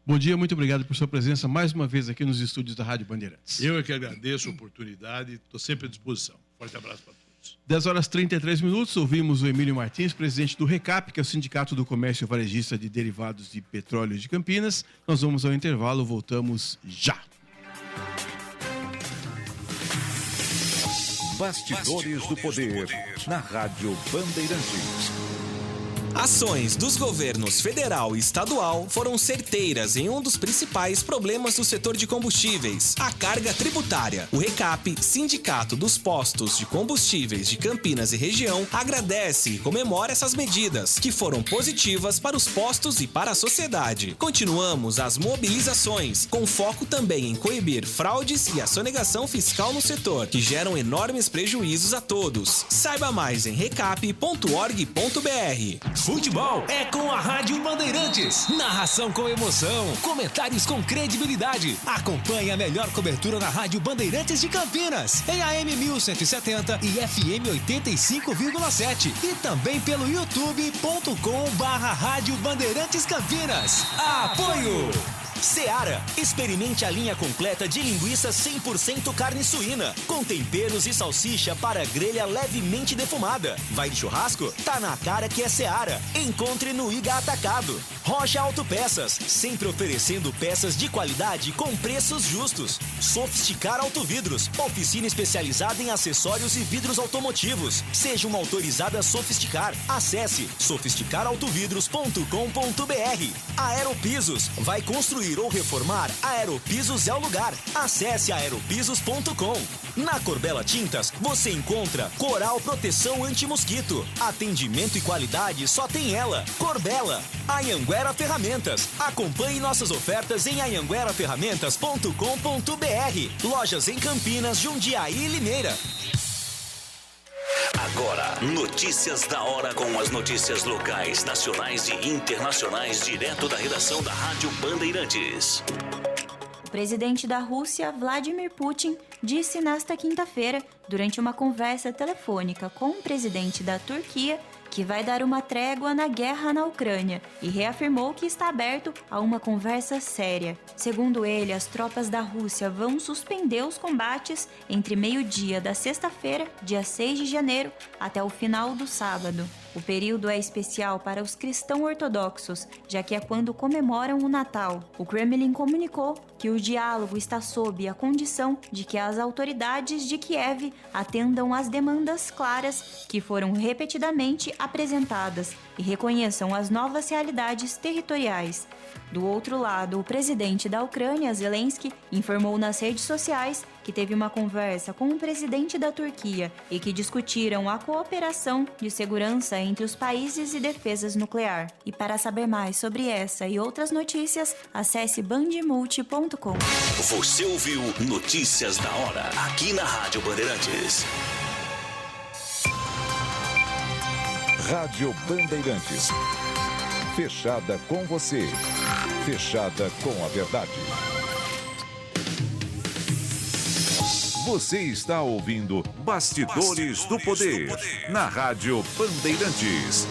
Bom dia, muito obrigado por sua presença mais uma vez aqui nos estúdios da Rádio Bandeirantes. Eu é que agradeço a oportunidade, estou sempre à disposição. Forte abraço para todos. 10h33, ouvimos o Emílio Martins, presidente do RECAP, que é o Sindicato do Comércio Varejista de Derivados de Petróleo de Campinas. Nós vamos ao intervalo, voltamos já. Bastidores do Poder, na Rádio Bandeirantes. Ações dos governos federal e estadual foram certeiras em um dos principais problemas do setor de combustíveis, a carga tributária. O RECAP, Sindicato dos Postos de Combustíveis de Campinas e região, agradece e comemora essas medidas, que foram positivas para os postos e para a sociedade. Continuamos as mobilizações, com foco também em coibir fraudes e a sonegação fiscal no setor, que geram enormes prejuízos a todos. Saiba mais em recap.org.br. Futebol é com a Rádio Bandeirantes. Narração com emoção, comentários com credibilidade. Acompanhe a melhor cobertura na Rádio Bandeirantes de Campinas, em AM 1170 e FM 85,7. E também pelo youtube.com/Rádio Bandeirantes Campinas. Apoio! Seara. Experimente a linha completa de linguiça 100% carne suína, com temperos e salsicha para grelha levemente defumada. Vai de churrasco? Tá na cara que é Seara. Encontre no Iga Atacado. Rocha Autopeças, sempre oferecendo peças de qualidade com preços justos. Sofisticar Autovidros, oficina especializada em acessórios e vidros automotivos. Seja uma autorizada Sofisticar. Acesse sofisticarautovidros.com.br. Aeropisos, vai construir ou reformar? Aeropisos é o lugar. Acesse aeropisos.com. Na Corbela Tintas, você encontra Coral Proteção Anti-Mosquito. Atendimento e qualidade só tem ela. Corbela. Anhanguera Ferramentas. Acompanhe nossas ofertas em anhangueraferramentas.com.br. Lojas em Campinas, Jundiaí e Limeira. Agora, notícias da hora com as notícias locais, nacionais e internacionais, direto da redação da Rádio Bandeirantes. O presidente da Rússia, Vladimir Putin, disse nesta quinta-feira, durante uma conversa telefônica com o presidente da Turquia, que vai dar uma trégua na guerra na Ucrânia e reafirmou que está aberto a uma conversa séria. Segundo ele, as tropas da Rússia vão suspender os combates entre meio-dia da sexta-feira, dia 6 de janeiro, até o final do sábado. O período é especial para os cristãos ortodoxos, já que é quando comemoram o Natal. O Kremlin comunicou que o diálogo está sob a condição de que as autoridades de Kiev atendam às demandas claras que foram repetidamente apresentadas e reconheçam as novas realidades territoriais. Do outro lado, o presidente da Ucrânia, Zelensky, informou nas redes sociais que teve uma conversa com o presidente da Turquia e que discutiram a cooperação de segurança entre os países e defesas nuclear. E para saber mais sobre essa e outras notícias, acesse bandmulti.com. Você ouviu Notícias da Hora, aqui na Rádio Bandeirantes. Rádio Bandeirantes. Fechada com você. Fechada com a verdade. Você está ouvindo Bastidores do Poder, na Rádio Bandeirantes.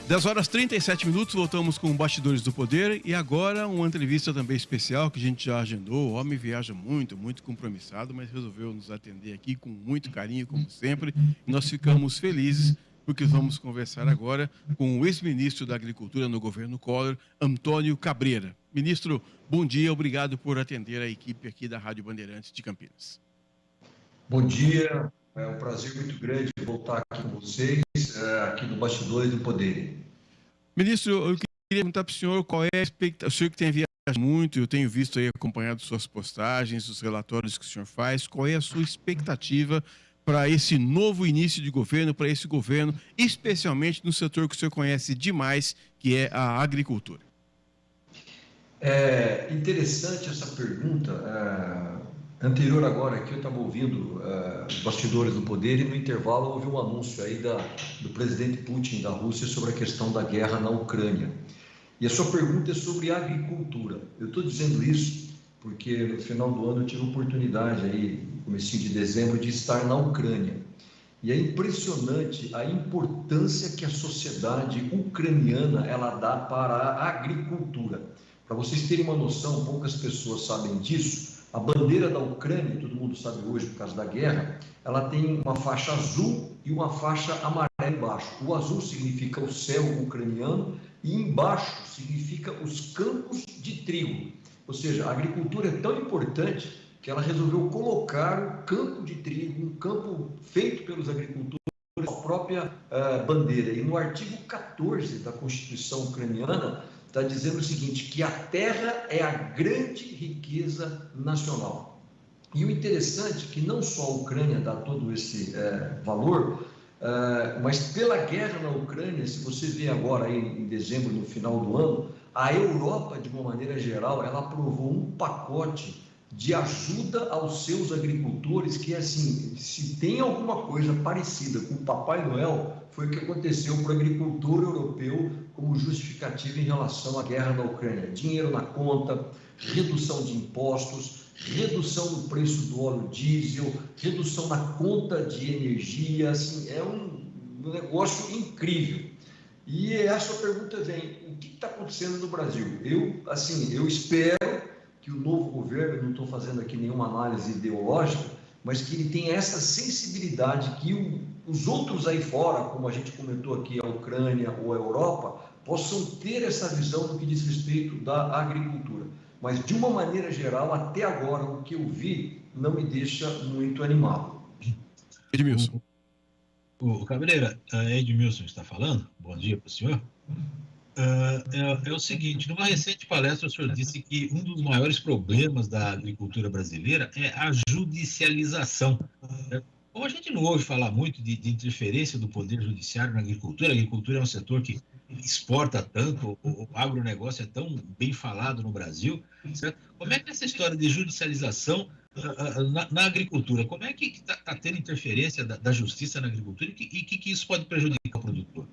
10h37, voltamos com Bastidores do Poder e agora uma entrevista também especial que a gente já agendou. O homem viaja muito compromissado, mas resolveu nos atender aqui com muito carinho, como sempre. E nós ficamos felizes porque vamos conversar agora com o ex-ministro da Agricultura no governo Collor, Antônio Cabreira. Ministro, bom dia, obrigado por atender a equipe aqui da Rádio Bandeirantes de Campinas. Bom dia, é um prazer muito grande voltar aqui com vocês, aqui no Bastidores do Poder. Ministro, eu queria perguntar para o senhor qual é a expectativa, o senhor que tem viajado muito, eu tenho visto aí, acompanhado suas postagens, os relatórios que o senhor faz, qual é a sua expectativa para esse novo início de governo, para esse governo, especialmente no setor que o senhor conhece demais, que é a agricultura? É interessante essa pergunta. Anterior agora aqui eu estava ouvindo os Bastidores do Poder e no intervalo houve um anúncio aí do presidente Putin da Rússia sobre a questão da guerra na Ucrânia. E a sua pergunta é sobre agricultura. Eu estou dizendo isso porque no final do ano eu tive a oportunidade aí, no comecinho de dezembro, de estar na Ucrânia. E é impressionante a importância que a sociedade ucraniana ela dá para a agricultura. Para vocês terem uma noção, poucas pessoas sabem disso, a bandeira da Ucrânia, todo mundo sabe hoje por causa da guerra, ela tem uma faixa azul e uma faixa amarela embaixo. O azul significa o céu ucraniano e embaixo significa os campos de trigo. Ou seja, a agricultura é tão importante que ela resolveu colocar um campo de trigo, um campo feito pelos agricultores, a própria bandeira. E no artigo 14 da Constituição ucraniana está dizendo o seguinte, que a terra é a grande riqueza nacional. E o interessante é que não só a Ucrânia dá todo esse valor, mas pela guerra na Ucrânia, se você vê agora aí em dezembro, no final do ano, a Europa, de uma maneira geral, ela aprovou um pacote de ajuda aos seus agricultores, que assim, se tem alguma coisa parecida com o Papai Noel, foi o que aconteceu para o agricultor europeu como justificativa em relação à guerra na Ucrânia. Dinheiro na conta, redução de impostos, redução no preço do óleo diesel, redução na conta de energia, assim, é um negócio incrível. E a sua pergunta vem, o que está acontecendo no Brasil? Eu espero que o novo governo, não estou fazendo aqui nenhuma análise ideológica, mas que ele tenha essa sensibilidade que os outros aí fora, como a gente comentou aqui, a Ucrânia ou a Europa, possam ter essa visão no que diz respeito da agricultura. Mas, de uma maneira geral, até agora, o que eu vi não me deixa muito animado. Edmilson. O Cabreira, Edmilson está falando. Bom dia para o senhor. É o seguinte, numa recente palestra o senhor disse que um dos maiores problemas da agricultura brasileira é a judicialização. Como a gente não ouve falar muito de interferência do poder judiciário na agricultura, a agricultura é um setor que exporta tanto, o agronegócio é tão bem falado no Brasil, certo? Como é que essa história de judicialização na agricultura, como é que está tendo interferência da justiça na agricultura e que isso pode prejudicar o produtor?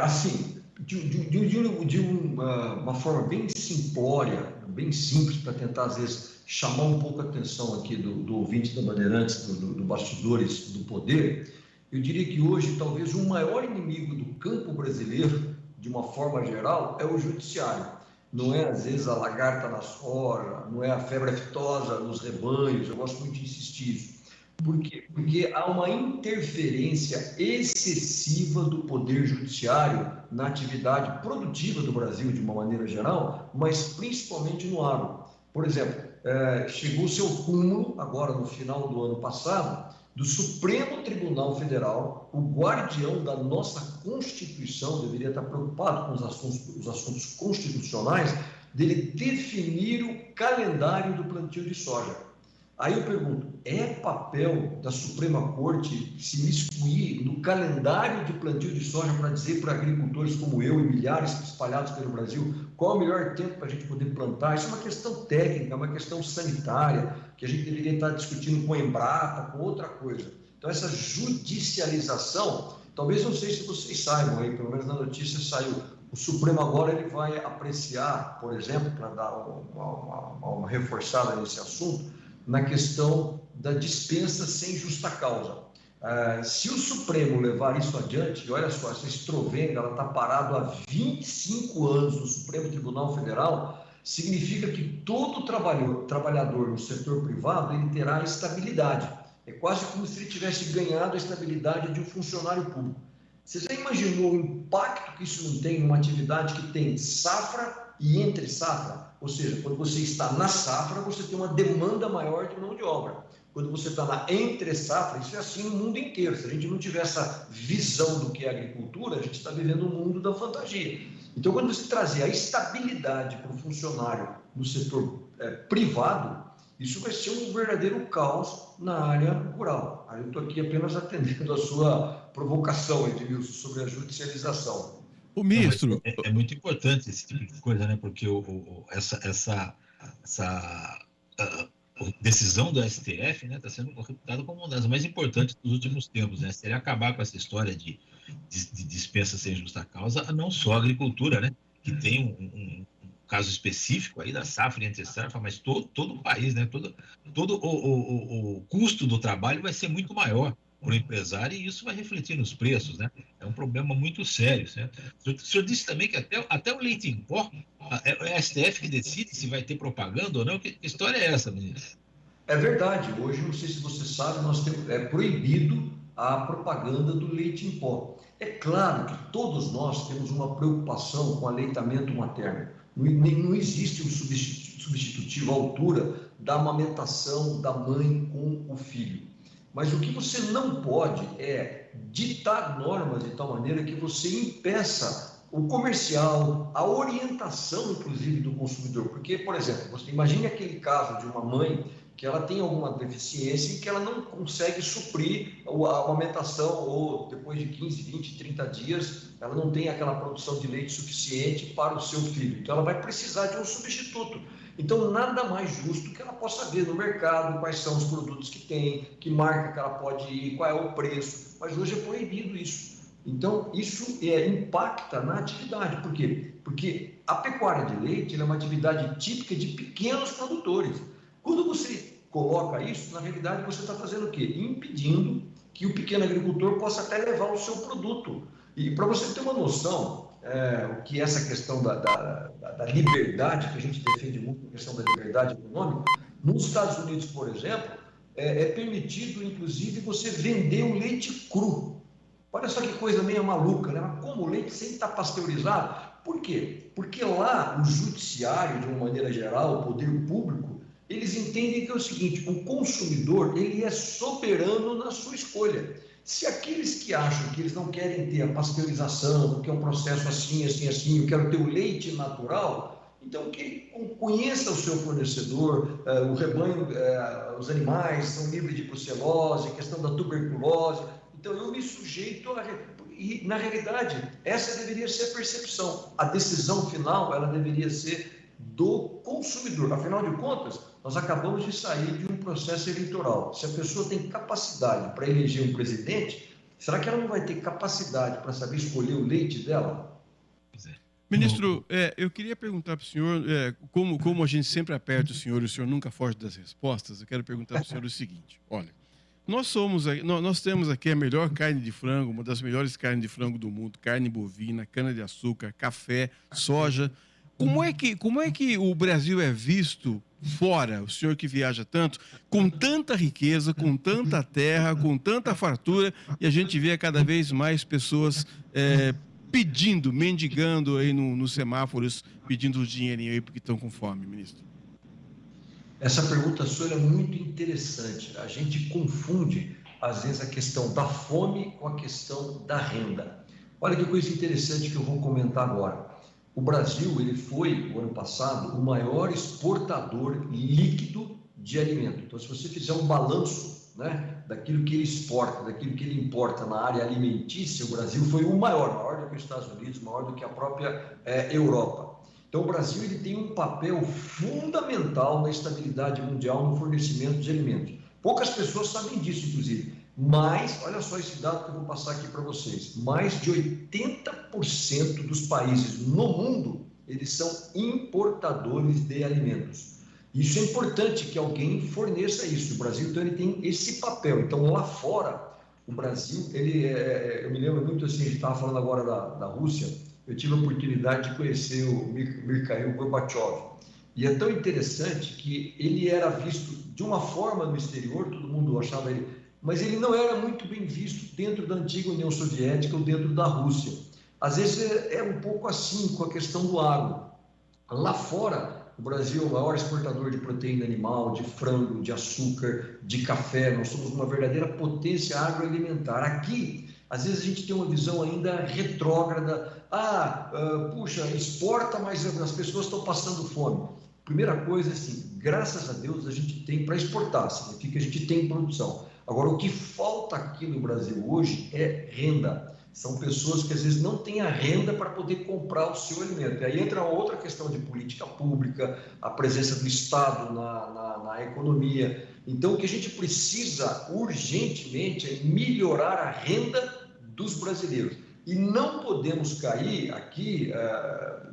Assim, de uma forma bem simplória, bem simples, para tentar, às vezes, chamar um pouco a atenção aqui do ouvinte da Bandeirantes, do Bastidores do Poder, eu diria que hoje, talvez, o maior inimigo do campo brasileiro, de uma forma geral, é o judiciário. Não é, às vezes, a lagarta na soja, não é a febre aftosa nos rebanhos, eu gosto muito de insistir isso. Por quê? Porque há uma interferência excessiva do poder judiciário na atividade produtiva do Brasil, de uma maneira geral, mas principalmente no agro. Por exemplo, chegou-se ao cúmulo, agora no final do ano passado, do Supremo Tribunal Federal, o guardião da nossa Constituição, deveria estar preocupado com os assuntos constitucionais, dele definir o calendário do plantio de soja. Aí eu pergunto, é papel da Suprema Corte se miscuir no calendário de plantio de soja para dizer para agricultores como eu e milhares espalhados pelo Brasil qual é o melhor tempo para a gente poder plantar? Isso é uma questão técnica, é uma questão sanitária, que a gente deveria estar discutindo com a Embrapa, com outra coisa. Então, essa judicialização, talvez, não sei se vocês saibam, aí, pelo menos na notícia saiu, o Supremo agora ele vai apreciar, por exemplo, para dar uma reforçada nesse assunto, na questão da dispensa sem justa causa. Se o Supremo levar isso adiante, e olha só, essa estrovenga está parado há 25 anos no Supremo Tribunal Federal, significa que todo trabalhador no setor privado ele terá estabilidade. É quase como se ele tivesse ganhado a estabilidade de um funcionário público. Você já imaginou o impacto que isso não tem numa atividade que tem safra e entre safra? Ou seja, quando você está na safra, você tem uma demanda maior de mão de obra. Quando você está na entre safra, isso é assim no mundo inteiro. Se a gente não tiver essa visão do que é agricultura, a gente está vivendo um mundo da fantasia. Então, quando você trazer a estabilidade para o funcionário no setor privado, isso vai ser um verdadeiro caos na área rural. Aí eu estou aqui apenas atendendo a sua provocação, Edmilson, sobre a judicialização. O ministro... É muito importante esse tipo de coisa, né? Porque essa decisão do STF, né, está sendo reputada como uma das mais importantes dos últimos tempos, né? Seria acabar com essa história de dispensa sem justa causa, não só a agricultura, né? Que tem um caso específico aí da safra e entre safra, mas todo o país, né? Todo o custo do trabalho vai ser muito maior para o empresário e isso vai refletir nos preços, né? É um problema muito sério, certo? O senhor disse também que até o leite em pó, é a STF que decide se vai ter propaganda ou não. Que história é essa, ministro? É verdade. Hoje, não sei se você sabe, é proibido a propaganda do leite em pó. É claro que todos nós temos uma preocupação com o aleitamento materno. Não existe um substitutivo à altura da amamentação da mãe com o filho. Mas o que você não pode é ditar normas de tal maneira que você impeça o comercial, a orientação, inclusive, do consumidor. Porque, por exemplo, você imagine aquele caso de uma mãe que ela tem alguma deficiência e que ela não consegue suprir a amamentação, ou depois de 15, 20, 30 dias, ela não tem aquela produção de leite suficiente para o seu filho. Então, ela vai precisar de um substituto. Então, nada mais justo que ela possa ver no mercado quais são os produtos que tem, que marca que ela pode ir, qual é o preço. Mas hoje é proibido isso. Então, isso impacta na atividade. Por quê? Porque a pecuária de leite é uma atividade típica de pequenos produtores. Quando você coloca isso, na realidade você está fazendo o quê? Impedindo que o pequeno agricultor possa até levar o seu produto E para você ter uma noção, o que é essa questão da liberdade, que a gente defende muito, a questão da liberdade econômica, nos Estados Unidos, por exemplo, é permitido, inclusive, você vender o leite cru. Olha só que coisa meio maluca, né? Mas como o leite sempre está pasteurizado? Por quê? Porque lá o judiciário, de uma maneira geral, o poder público, eles entendem que é o seguinte: o consumidor, ele é soberano na sua escolha. Se aqueles que acham que eles não querem ter a pasteurização, que é um processo assim, assim, assim, eu quero ter o leite natural, então que conheça o seu fornecedor, o rebanho, os animais são livres de brucelose, a questão da tuberculose. Então eu me sujeito a... E, na realidade, essa deveria ser a percepção. A decisão final, ela deveria ser do consumidor. Afinal de contas, nós acabamos de sair de um processo eleitoral. Se a pessoa tem capacidade para eleger um presidente, será que ela não vai ter capacidade para saber escolher o leite dela? Ministro, eu queria perguntar para o senhor, como a gente sempre aperta o senhor e o senhor nunca foge das respostas, eu quero perguntar para o senhor o seguinte: olha, nós temos aqui a melhor carne de frango, uma das melhores carnes de frango do mundo, carne bovina, cana-de-açúcar, café, soja. Como é que o Brasil é visto fora, o senhor que viaja tanto, com tanta riqueza, com tanta terra, com tanta fartura, e a gente vê cada vez mais pessoas pedindo, mendigando aí nos semáforos, pedindo o dinheirinho aí porque estão com fome, ministro? Essa pergunta sua é muito interessante. A gente confunde, às vezes, a questão da fome com a questão da renda. Olha que coisa interessante que eu vou comentar agora. O Brasil, ele foi, o ano passado, o maior exportador líquido de alimento. Então, se você fizer um balanço, né, daquilo que ele exporta, daquilo que ele importa na área alimentícia, o Brasil foi o maior do que os Estados Unidos, maior do que a própria Europa. Então, o Brasil ele tem um papel fundamental na estabilidade mundial no fornecimento de alimentos. Poucas pessoas sabem disso, inclusive. Mas, olha só esse dado que eu vou passar aqui para vocês. Mais de 80% dos países no mundo, eles são importadores de alimentos. Isso é importante que alguém forneça isso. O Brasil, então, ele tem esse papel. Então, lá fora, o Brasil, eu me lembro muito assim, a gente estava falando agora da Rússia, eu tive a oportunidade de conhecer o Mikhail Gorbachev. E é tão interessante que ele era visto de uma forma no exterior, todo mundo achava ele, mas ele não era muito bem visto dentro da antiga União Soviética ou dentro da Rússia. Às vezes é um pouco assim com a questão do agro. Lá fora, o Brasil é o maior exportador de proteína animal, de frango, de açúcar, de café. Nós somos uma verdadeira potência agroalimentar. Aqui, às vezes a gente tem uma visão ainda retrógrada. Puxa, exporta, mas as pessoas estão passando fome. Primeira coisa, assim, graças a Deus a gente tem para exportar, significa que a gente tem produção. Agora, o que falta aqui no Brasil hoje é renda. São pessoas que às vezes não têm a renda para poder comprar o seu alimento. E aí entra outra questão de política pública, a presença do Estado na economia. Então, o que a gente precisa urgentemente é melhorar a renda dos brasileiros. E não podemos cair aqui,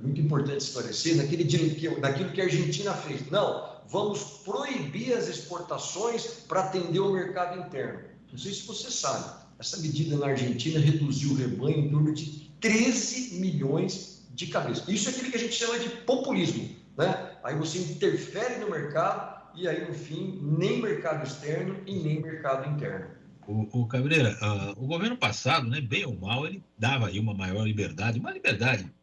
muito importante esclarecer, naquilo que a Argentina fez. Não, vamos proibir as exportações para atender o mercado interno. Não sei se você sabe, essa medida na Argentina reduziu o rebanho em torno de 13 milhões de cabeças. Isso é aquilo que a gente chama de populismo, né? Aí você interfere no mercado e aí, no fim, nem mercado externo e nem mercado interno. O Cabreira, o governo passado, né, bem ou mal, ele dava aí uma maior liberdade,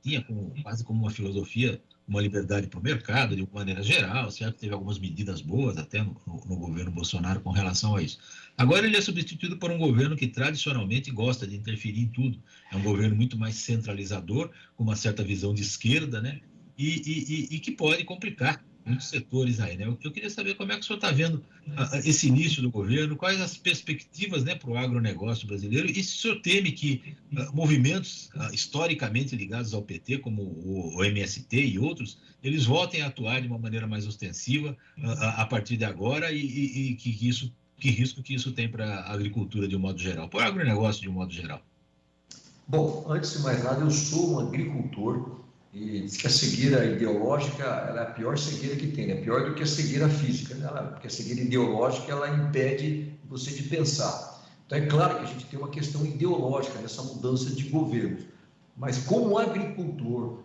tinha quase como uma filosofia, uma liberdade para o mercado, de uma maneira geral, certo? Teve algumas medidas boas até no governo Bolsonaro com relação a isso. Agora ele é substituído por um governo que tradicionalmente gosta de interferir em tudo. É um governo muito mais centralizador, com uma certa visão de esquerda, né? E que pode complicar muitos setores aí, né? Eu queria saber como é que o senhor está vendo esse início do governo, quais as perspectivas, né, para o agronegócio brasileiro, e se o senhor teme que movimentos historicamente ligados ao PT, como o MST e outros, eles voltem a atuar de uma maneira mais ostensiva a partir de agora e que risco que isso tem para a agricultura de um modo geral, para o agronegócio de um modo geral? Bom, antes de mais nada, eu sou um agricultor. E diz que a cegueira ideológica ela é a pior cegueira que tem, é pior do que a cegueira física, né? Porque a cegueira ideológica ela impede você de pensar. Então, é claro que a gente tem uma questão ideológica nessa mudança de governo, mas como agricultor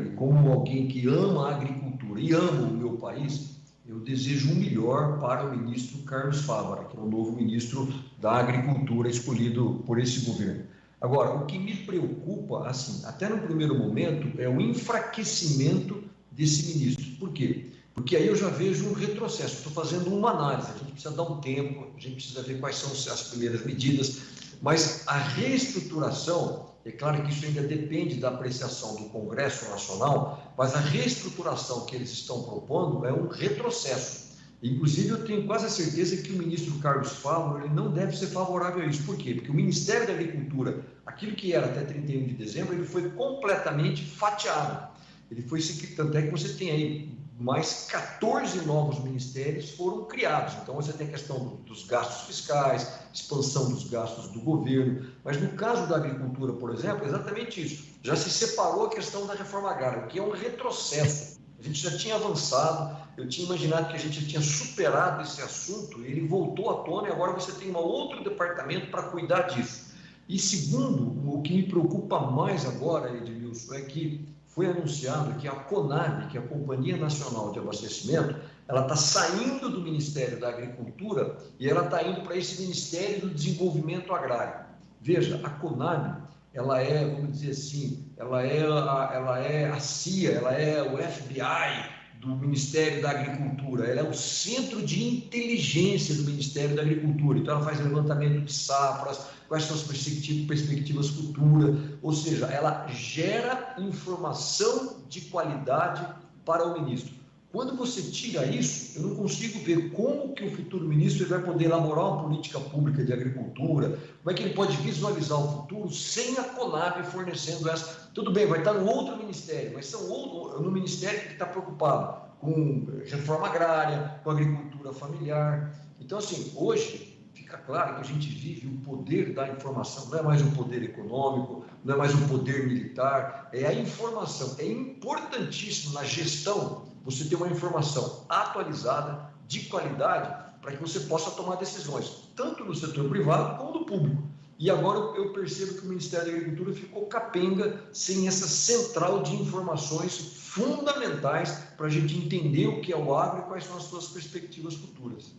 e como alguém que ama a agricultura e ama o meu país, eu desejo o melhor para o ministro Carlos Fávaro, que é o novo ministro da Agricultura escolhido por esse governo. Agora, o que me preocupa, assim, até no primeiro momento, é o enfraquecimento desse ministro. Por quê? Porque aí eu já vejo um retrocesso. Estou fazendo uma análise, a gente precisa dar um tempo, a gente precisa ver quais são as primeiras medidas, mas a reestruturação, é claro que isso ainda depende da apreciação do Congresso Nacional, mas a reestruturação que eles estão propondo é um retrocesso. Inclusive, eu tenho quase a certeza que o ministro Carlos Fávaro ele não deve ser favorável a isso. Por quê? Porque o Ministério da Agricultura, aquilo que era até 31 de dezembro, ele foi completamente fatiado. Ele foi, tanto é que você tem aí mais 14 novos ministérios foram criados. Então, você tem a questão dos gastos fiscais, expansão dos gastos do governo. Mas no caso da agricultura, por exemplo, é exatamente isso. Já se separou a questão da reforma agrária, o que é um retrocesso. A gente já tinha avançado, eu tinha imaginado que a gente já tinha superado esse assunto, ele voltou à tona e agora você tem um outro departamento para cuidar disso. E segundo, o que me preocupa mais agora, Edmilson, é que foi anunciado que a CONAB, que é a Companhia Nacional de Abastecimento, ela está saindo do Ministério da Agricultura e ela está indo para esse Ministério do Desenvolvimento Agrário. Veja, a CONAB, ela é, vamos dizer assim, ela é a CIA, ela é o FBI do Ministério da Agricultura, ela é o centro de inteligência do Ministério da Agricultura. Então, ela faz levantamento de safras, quais são as perspectivas futuras, ou seja, ela gera informação de qualidade para o ministro. Quando você tira isso, eu não consigo ver como que o futuro ministro vai poder elaborar uma política pública de agricultura, como é que ele pode visualizar o futuro sem a CONAB fornecendo essa. Tudo bem, vai estar no outro ministério, mas no ministério que está preocupado com reforma agrária, com agricultura familiar. Então, assim, hoje fica claro que a gente vive o poder da informação, não é mais um poder econômico, não é mais um poder militar, é a informação. É importantíssimo na gestão você ter uma informação atualizada, de qualidade, para que você possa tomar decisões, tanto no setor privado como no público. E agora eu percebo que o Ministério da Agricultura ficou capenga sem essa central de informações fundamentais para a gente entender o que é o agro e quais são as suas perspectivas futuras.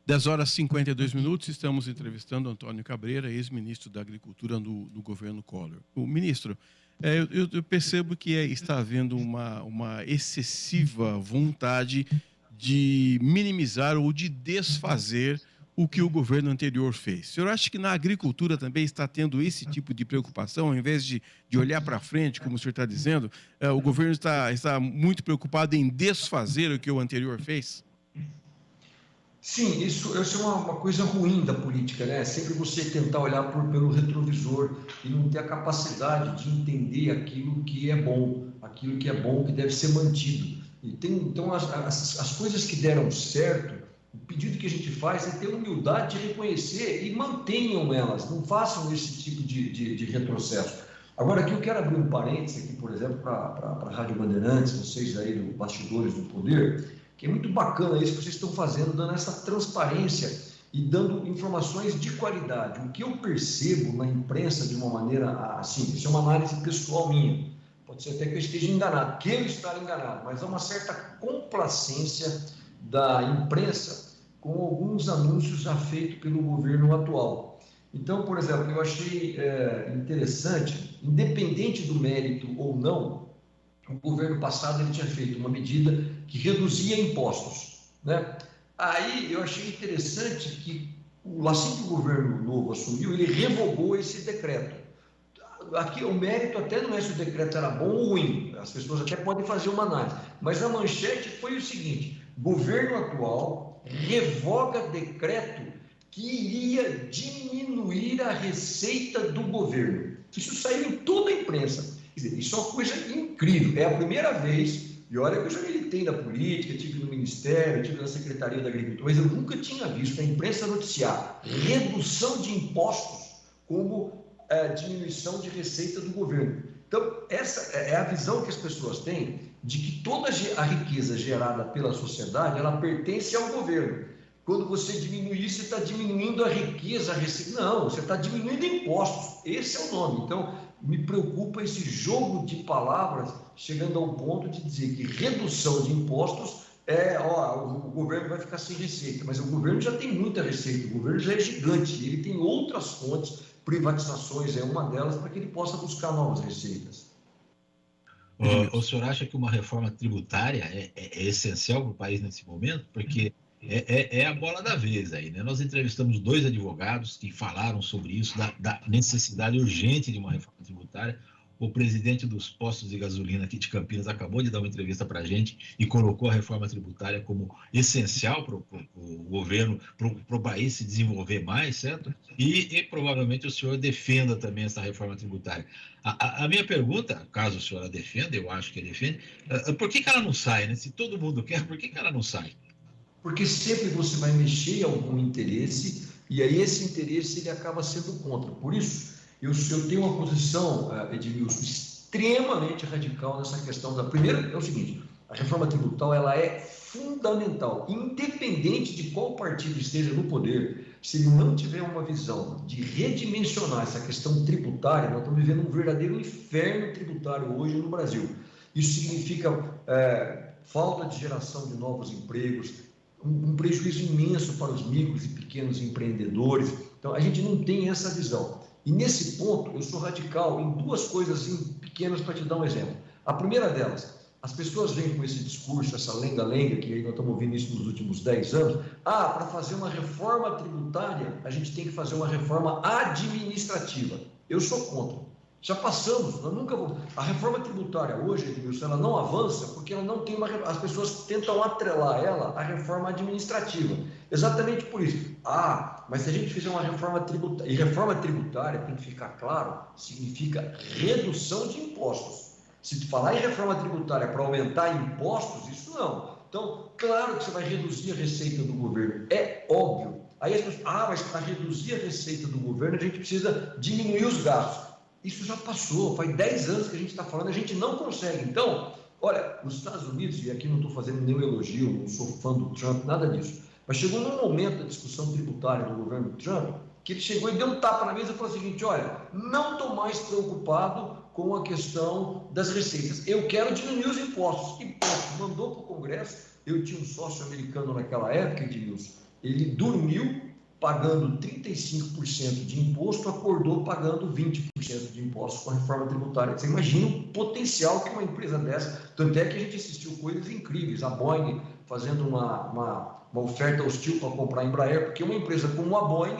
10h52, estamos entrevistando Antônio Cabreira, ex-ministro da Agricultura no governo Collor. O ministro, eu percebo que está havendo uma excessiva vontade de minimizar ou de desfazer o que o governo anterior fez. O senhor acha que na agricultura também está tendo esse tipo de preocupação, ao invés de olhar para frente, como o senhor está dizendo, o governo está muito preocupado em desfazer o que o anterior fez? Sim, isso é uma coisa ruim da política, né? Sempre você tentar olhar pelo retrovisor e não ter a capacidade de entender aquilo que é bom, que deve ser mantido. Então, as coisas que deram certo, o pedido que a gente faz é ter humildade de reconhecer e mantenham elas, não façam esse tipo de retrocesso. Agora, aqui eu quero abrir um parênteses aqui, por exemplo, para a Rádio Bandeirantes, vocês aí do Bastidores do Poder, que é muito bacana isso que vocês estão fazendo, dando essa transparência e dando informações de qualidade. O que eu percebo na imprensa de uma maneira assim, isso é uma análise pessoal minha, pode ser até que eu esteja enganado, que eu estar enganado, mas há uma certa complacência da imprensa com alguns anúncios já feitos pelo governo atual. Então, por exemplo, eu achei interessante, independente do mérito ou não, o governo passado ele tinha feito uma medida que reduzia impostos, né? Aí eu achei interessante que, assim que o governo novo assumiu, ele revogou esse decreto. Aqui o mérito até não é se o decreto era bom ou ruim, as pessoas até podem fazer uma análise, mas a manchete foi o seguinte: governo atual revoga decreto que iria diminuir a receita do governo. Isso saiu em toda a imprensa. Quer dizer, isso é uma coisa incrível. É a primeira vez, e olha que eu já militei na política, tive no Ministério, tive na Secretaria da Agricultura, mas eu nunca tinha visto a imprensa noticiar redução de impostos como diminuição de receita do governo. Então, essa é a visão que as pessoas têm de que toda a riqueza gerada pela sociedade, ela pertence ao governo. quando você diminui isso, você está diminuindo a riqueza, a receita. Não, você está diminuindo impostos. Esse é o nome. Então, me preocupa esse jogo de palavras, chegando ao ponto de dizer que redução de impostos o governo vai ficar sem receita. Mas o governo já tem muita receita, o governo já é gigante, ele tem outras fontes, privatizações é uma delas, para que ele possa buscar novas receitas. O senhor acha que uma reforma tributária é essencial para o país nesse momento? Porque é a bola da vez aí, né? Nós entrevistamos 2 advogados que falaram sobre isso, da necessidade urgente de uma reforma tributária. O presidente dos postos de gasolina aqui de Campinas acabou de dar uma entrevista para a gente e colocou a reforma tributária como essencial para o governo, para o país se desenvolver mais, certo? E provavelmente o senhor defenda também essa reforma tributária. A minha pergunta, caso o senhor a defenda, eu acho que ele defende, por que ela não sai, né? Se todo mundo quer, por que ela não sai? Porque sempre você vai mexer em algum interesse e aí esse interesse ele acaba sendo contra. Por isso, eu tenho uma posição, Edmilson, extremamente radical nessa questão Primeiro, é o seguinte, a reforma tributária ela é fundamental, independente de qual partido esteja no poder, se ele não tiver uma visão de redimensionar essa questão tributária, nós estamos vivendo um verdadeiro inferno tributário hoje no Brasil. Isso significa falta de geração de novos empregos, um prejuízo imenso para os micros e pequenos empreendedores. Então, a gente não tem essa visão. E nesse ponto, eu sou radical em 2 coisas assim, pequenas para te dar um exemplo. A primeira delas, as pessoas vêm com esse discurso, essa lenga-lenga, que aí nós estamos ouvindo isso nos últimos 10 anos. Para fazer uma reforma tributária, a gente tem que fazer uma reforma administrativa. Eu sou contra. Já passamos, nós nunca vamos. A reforma tributária hoje, Edmilson, ela não avança porque ela não tem as pessoas tentam atrelar ela à reforma administrativa. Exatamente por isso. Mas se a gente fizer uma reforma tributária, e reforma tributária, tem que ficar claro, significa redução de impostos. Se tu falar em reforma tributária para aumentar impostos, isso não. Então, claro que você vai reduzir a receita do governo, é óbvio. Aí as pessoas, mas para reduzir a receita do governo, a gente precisa diminuir os gastos. Isso já passou, faz 10 anos que a gente está falando, a gente não consegue. Então, olha, nos Estados Unidos, e aqui não estou fazendo nenhum elogio, não sou fã do Trump, nada disso, mas chegou num momento da discussão tributária do governo Trump, que ele chegou e deu um tapa na mesa e falou o seguinte, olha, não estou mais preocupado com a questão das receitas, eu quero diminuir os impostos. E pronto, mandou para o Congresso. Eu tinha um sócio americano naquela época, Edmilson, ele dormiu pagando 35% de imposto, acordou pagando 20% de impostos com a reforma tributária. Você imagina o potencial que uma empresa dessa... Tanto é que a gente assistiu coisas incríveis. A Boeing fazendo uma oferta hostil para comprar a Embraer, porque uma empresa como a Boeing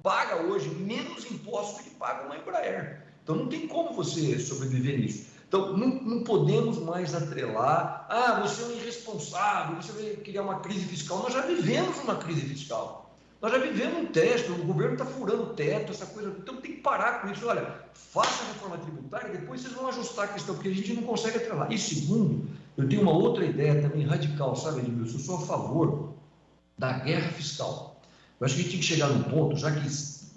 paga hoje menos impostos do que paga uma Embraer. Então não tem como você sobreviver nisso. Então não podemos mais atrelar, você é um irresponsável, você vai criar uma crise fiscal. Nós já vivemos uma crise fiscal. Nós já vivemos um teste, o governo está furando o teto, essa coisa. Então tem que parar com isso. Olha, faça a reforma tributária e depois vocês vão ajustar a questão, porque a gente não consegue atrelar. E segundo, eu tenho uma outra ideia também radical, sabe, Edmilson? Eu sou a favor da guerra fiscal. Eu acho que a gente tem que chegar num ponto, já que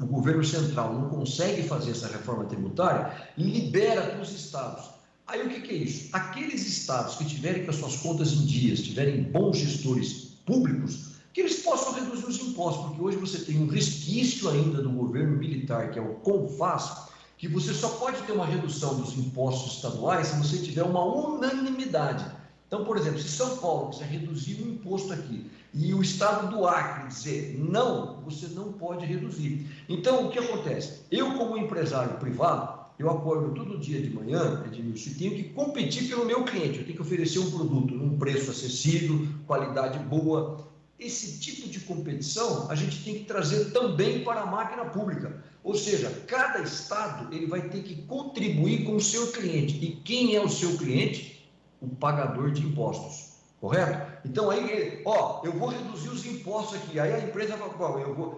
o governo central não consegue fazer essa reforma tributária, libera para os estados. Aí o que é isso? Aqueles estados que tiverem com as suas contas em dias, tiverem bons gestores públicos, que eles possam reduzir os impostos, porque hoje você tem um resquício ainda do governo militar, que é o CONFAS, que você só pode ter uma redução dos impostos estaduais se você tiver uma unanimidade. Então, por exemplo, se São Paulo quiser reduzir um imposto aqui e o estado do Acre dizer não, você não pode reduzir. Então, o que acontece? Eu, como empresário privado, eu acordo todo dia de manhã, Edmilson, e tenho que competir pelo meu cliente. Eu tenho que oferecer um produto num preço acessível, qualidade boa. Esse tipo de competição a gente tem que trazer também para a máquina pública. Ou seja, cada estado ele vai ter que contribuir com o seu cliente. E quem é o seu cliente? O pagador de impostos. Correto? Então aí, eu vou reduzir os impostos aqui. Aí a empresa vai,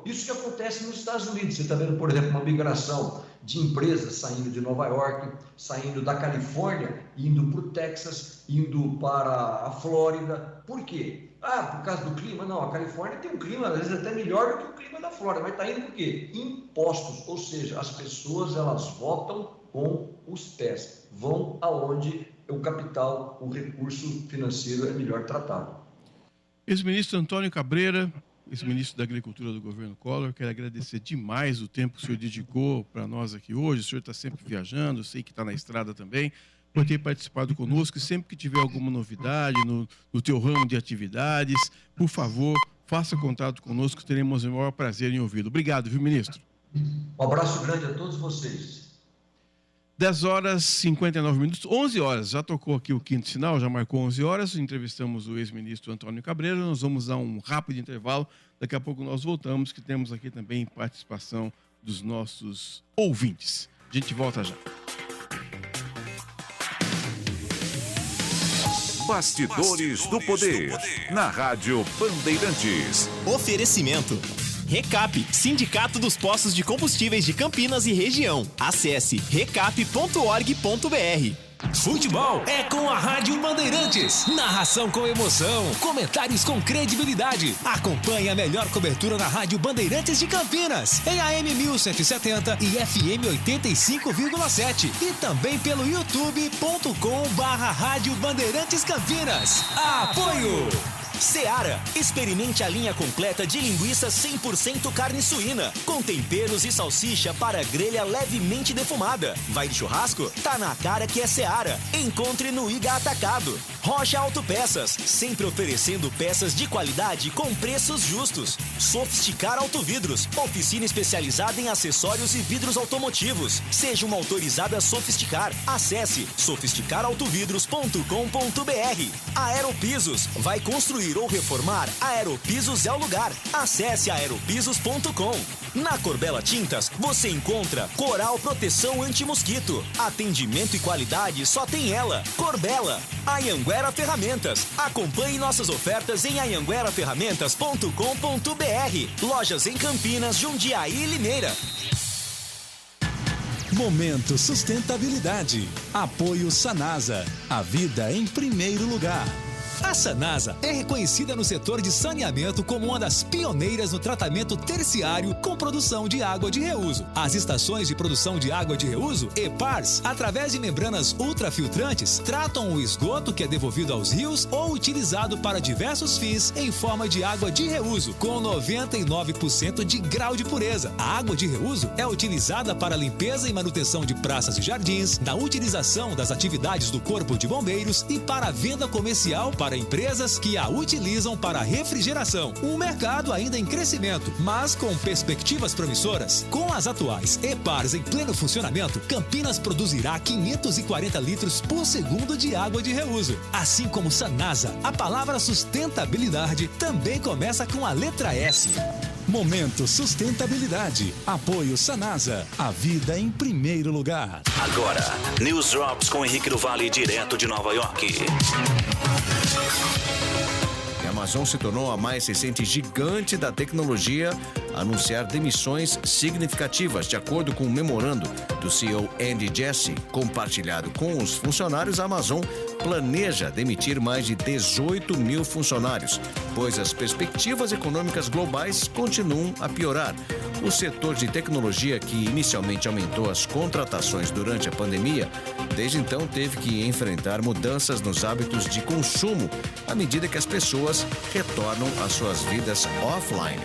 Isso que acontece nos Estados Unidos. Você está vendo, por exemplo, uma migração de empresas saindo de Nova York, saindo da Califórnia, indo para o Texas, indo para a Flórida. Por quê? Por causa do clima? Não, a Califórnia tem um clima, às vezes até melhor do que o clima da Flórida, mas está indo por quê? Impostos, ou seja, as pessoas elas votam com os pés, vão aonde o capital, o recurso financeiro é melhor tratado. Ex-ministro Antônio Cabreira, ex-ministro da Agricultura do governo Collor. Quero agradecer demais o tempo que o senhor dedicou para nós aqui hoje. O senhor está sempre viajando, sei que está na estrada também, por ter participado conosco. E sempre que tiver alguma novidade no teu ramo de atividades, por favor, faça contato conosco, teremos o maior prazer em ouvi-lo. Obrigado, viu, ministro? Um abraço grande a todos vocês. 10 horas e 59 minutos, 11 horas, já tocou aqui o quinto sinal, já marcou 11 horas, entrevistamos o ex-ministro Antônio Cabreira, nós vamos dar um rápido intervalo, daqui a pouco nós voltamos, que temos aqui também participação dos nossos ouvintes. A gente volta já. Bastidores do Poder, na Rádio Bandeirantes. Oferecimento. Recap, Sindicato dos Postos de Combustíveis de Campinas e Região. Acesse recap.org.br. Futebol é com a Rádio Bandeirantes. Narração com emoção, comentários com credibilidade. Acompanhe a melhor cobertura na Rádio Bandeirantes de Campinas, em AM 1170 e FM 85,7. E também pelo youtube.com/Rádio Bandeirantes Campinas. Apoio! Seara, experimente a linha completa de linguiça 100% carne suína, com temperos e salsicha para grelha levemente defumada. Vai de churrasco? Tá na cara que é Seara. Encontre no Iga Atacado. Rocha Autopeças, sempre oferecendo peças de qualidade com preços justos. Sofisticar Autovidros, oficina especializada em acessórios e vidros automotivos. Seja uma autorizada Sofisticar. Acesse sofisticarautovidros.com.br. Aeropisos, vai construir ou reformar, Aeropisos é o lugar. Acesse aeropisos.com. Na Corbella Tintas, você encontra Coral Proteção Anti-Mosquito. Atendimento e qualidade só tem ela. Corbella. Anhanguera Ferramentas. Acompanhe nossas ofertas em anhangueraferramentas.com.br. Lojas em Campinas, Jundiaí e Limeira. Momento Sustentabilidade. Apoio Sanasa. A vida em primeiro lugar. A Sanasa é reconhecida no setor de saneamento como uma das pioneiras no tratamento terciário com produção de água de reuso. As estações de produção de água de reuso, EPARs, através de membranas ultrafiltrantes, tratam o esgoto que é devolvido aos rios ou utilizado para diversos fins em forma de água de reuso, com 99% de grau de pureza. A água de reuso é utilizada para limpeza e manutenção de praças e jardins, na utilização das atividades do Corpo de Bombeiros e para a venda comercial para empresas que a utilizam para refrigeração. Um mercado ainda em crescimento, mas com perspectivas promissoras. Com as atuais EPARs em pleno funcionamento, Campinas produzirá 540 litros por segundo de água de reuso. Assim como Sanasa, a palavra sustentabilidade também começa com a letra S. Momento Sustentabilidade. Apoio Sanasa. A vida em primeiro lugar. Agora, News Drops com Henrique do Vale, direto de Nova York. A Amazon se tornou a mais recente gigante da tecnologia a anunciar demissões significativas. De acordo com o memorando do CEO Andy Jassy, compartilhado com os funcionários, a Amazon planeja demitir mais de 18 mil funcionários, pois as perspectivas econômicas globais continuam a piorar. O setor de tecnologia, que inicialmente aumentou as contratações durante a pandemia, desde então teve que enfrentar mudanças nos hábitos de consumo à medida que as pessoas retornam às suas vidas offline.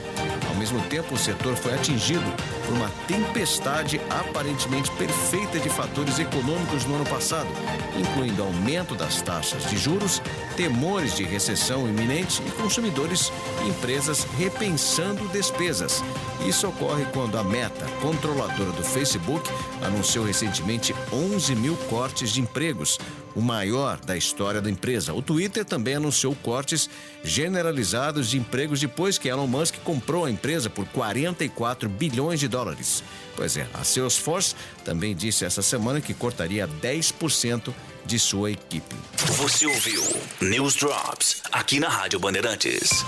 Ao mesmo tempo, o setor foi atingido por uma tempestade aparentemente perfeita de fatores econômicos no ano passado, incluindo aumento das taxas de juros, temores de recessão iminente e consumidores e empresas repensando despesas. Isso ocorre quando a Meta, controladora do Facebook, anunciou recentemente 11 mil cortes de empregos, o maior da história da empresa. O Twitter também anunciou cortes generalizados de empregos depois que Elon Musk comprou a empresa por 44 bilhões de dólares. Pois é, a Salesforce também disse essa semana que cortaria 10% de sua equipe. Você ouviu News Drops aqui na Rádio Bandeirantes.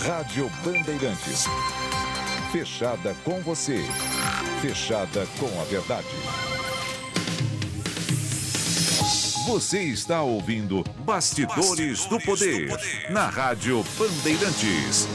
Rádio Bandeirantes. Fechada com você. Fechada com a verdade. Você está ouvindo Bastidores do Poder, na Rádio Bandeirantes.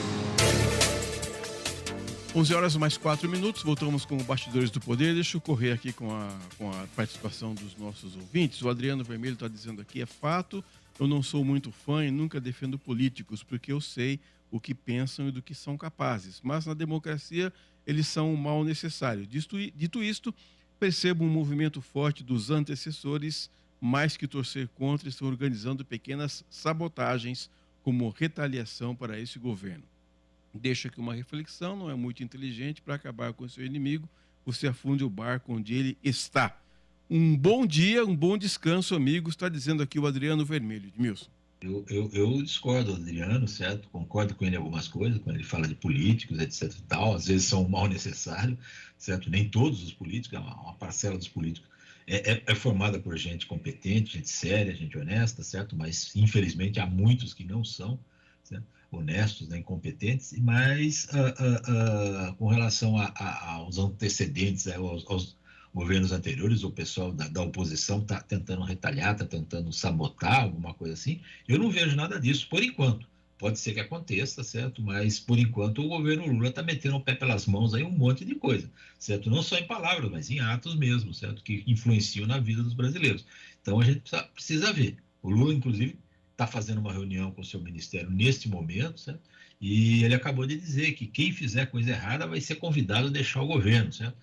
11 horas mais 4 minutos, voltamos com o Bastidores do Poder. Deixa eu correr aqui com a participação dos nossos ouvintes. O Adriano Vermelho está dizendo aqui, é fato, eu não sou muito fã e nunca defendo políticos, porque eu sei o que pensam e do que são capazes. Mas na democracia eles são um mal necessário. Dito isto, percebo um movimento forte dos antecessores, mais que torcer contra, estão organizando pequenas sabotagens como retaliação para esse governo. Deixo aqui uma reflexão, não é muito inteligente para acabar com o seu inimigo, você afunde o barco onde ele está. Um bom dia, um bom descanso, amigos, está dizendo aqui o Adriano Vermelho. Edmilson. Eu discordo do Adriano, certo? Concordo com ele em algumas coisas, quando ele fala de políticos, etc e tal, às vezes são um mal necessário, certo? Nem todos os políticos, uma parcela dos políticos é formada por gente competente, gente séria, gente honesta, certo? Mas, infelizmente, há muitos que não são, certo? Honestos, né? Incompetentes, mas com relação aos antecedentes, aos governos anteriores, o pessoal da oposição está tentando retalhar, está tentando sabotar, alguma coisa assim. Eu não vejo nada disso, por enquanto. Pode ser que aconteça, certo? Mas, por enquanto, o governo Lula está metendo o pé pelas mãos aí um monte de coisa, certo? Não só em palavras, mas em atos mesmo, certo? Que influenciam na vida dos brasileiros. Então, a gente precisa ver. O Lula, inclusive, está fazendo uma reunião com o seu ministério neste momento, certo? E ele acabou de dizer que quem fizer coisa errada vai ser convidado a deixar o governo, certo?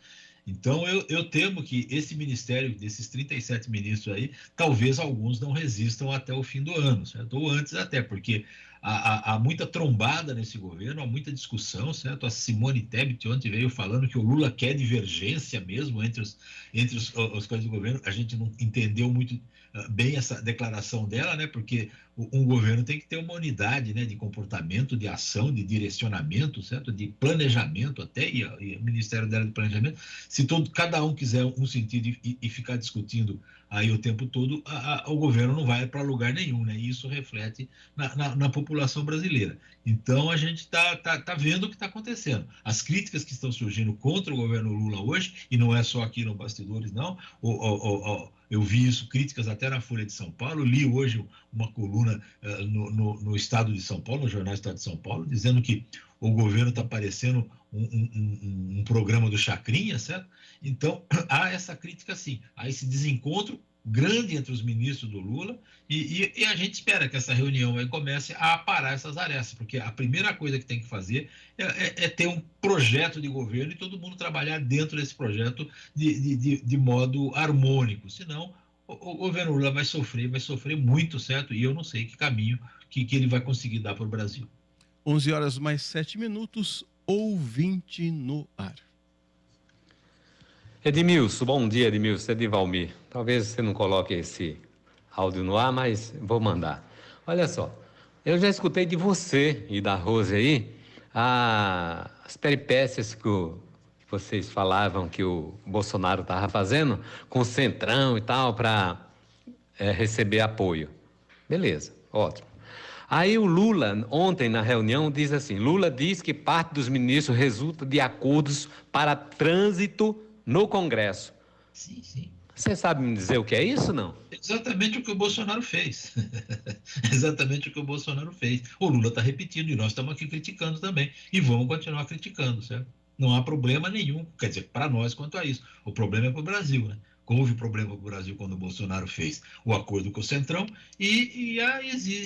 Então, eu temo que esse ministério, desses 37 ministros aí, talvez alguns não resistam até o fim do ano, certo? Ou antes até, porque há muita trombada nesse governo, há muita discussão, certo? A Simone Tebet ontem veio falando que o Lula quer divergência mesmo entre as coisas do governo. A gente não entendeu muito bem essa declaração dela, né? Porque um governo tem que ter uma unidade, né, de comportamento, de ação, de direcionamento, certo? De planejamento até, e o Ministério dela de Planejamento. Se cada um quiser um sentido e ficar discutindo aí o tempo todo, o governo não vai para lugar nenhum, né? E isso reflete na população brasileira. Então, a gente tá vendo o que está acontecendo. As críticas que estão surgindo contra o governo Lula hoje, e não é só aqui no Bastidores, não, eu vi isso, críticas até na Folha de São Paulo, li hoje uma coluna no Estado de São Paulo, no jornal Estado de São Paulo, dizendo que o governo está parecendo um programa do Chacrinha, certo? Então, há essa crítica sim, há esse desencontro grande entre os ministros do Lula e a gente espera que essa reunião aí comece a aparar essas arestas, porque a primeira coisa que tem que fazer é ter um projeto de governo e todo mundo trabalhar dentro desse projeto de modo harmônico, senão o governo Lula vai sofrer muito, certo? E eu não sei que caminho que ele vai conseguir dar para o Brasil. 11h mais 7, ouvinte no ar. Edmilson, bom dia, Edmilson, é de Valmir. Talvez você não coloque esse áudio no ar, mas vou mandar. Olha só, eu já escutei de você e da Rose aí as peripécias que vocês falavam que o Bolsonaro estava fazendo com o Centrão e tal para receber apoio. Beleza, ótimo. Aí o Lula, ontem na reunião, diz assim, Lula diz que parte dos ministros resulta de acordos para trânsito no Congresso. Sim, sim. Você sabe me dizer o que é isso, não? Exatamente o que o Bolsonaro fez. Exatamente o que o Bolsonaro fez. O Lula está repetindo e nós estamos aqui criticando também. E vamos continuar criticando, certo? Não há problema nenhum, quer dizer, para nós quanto a isso. O problema é para o Brasil, né? Houve problema para o Brasil quando o Bolsonaro fez o acordo com o Centrão e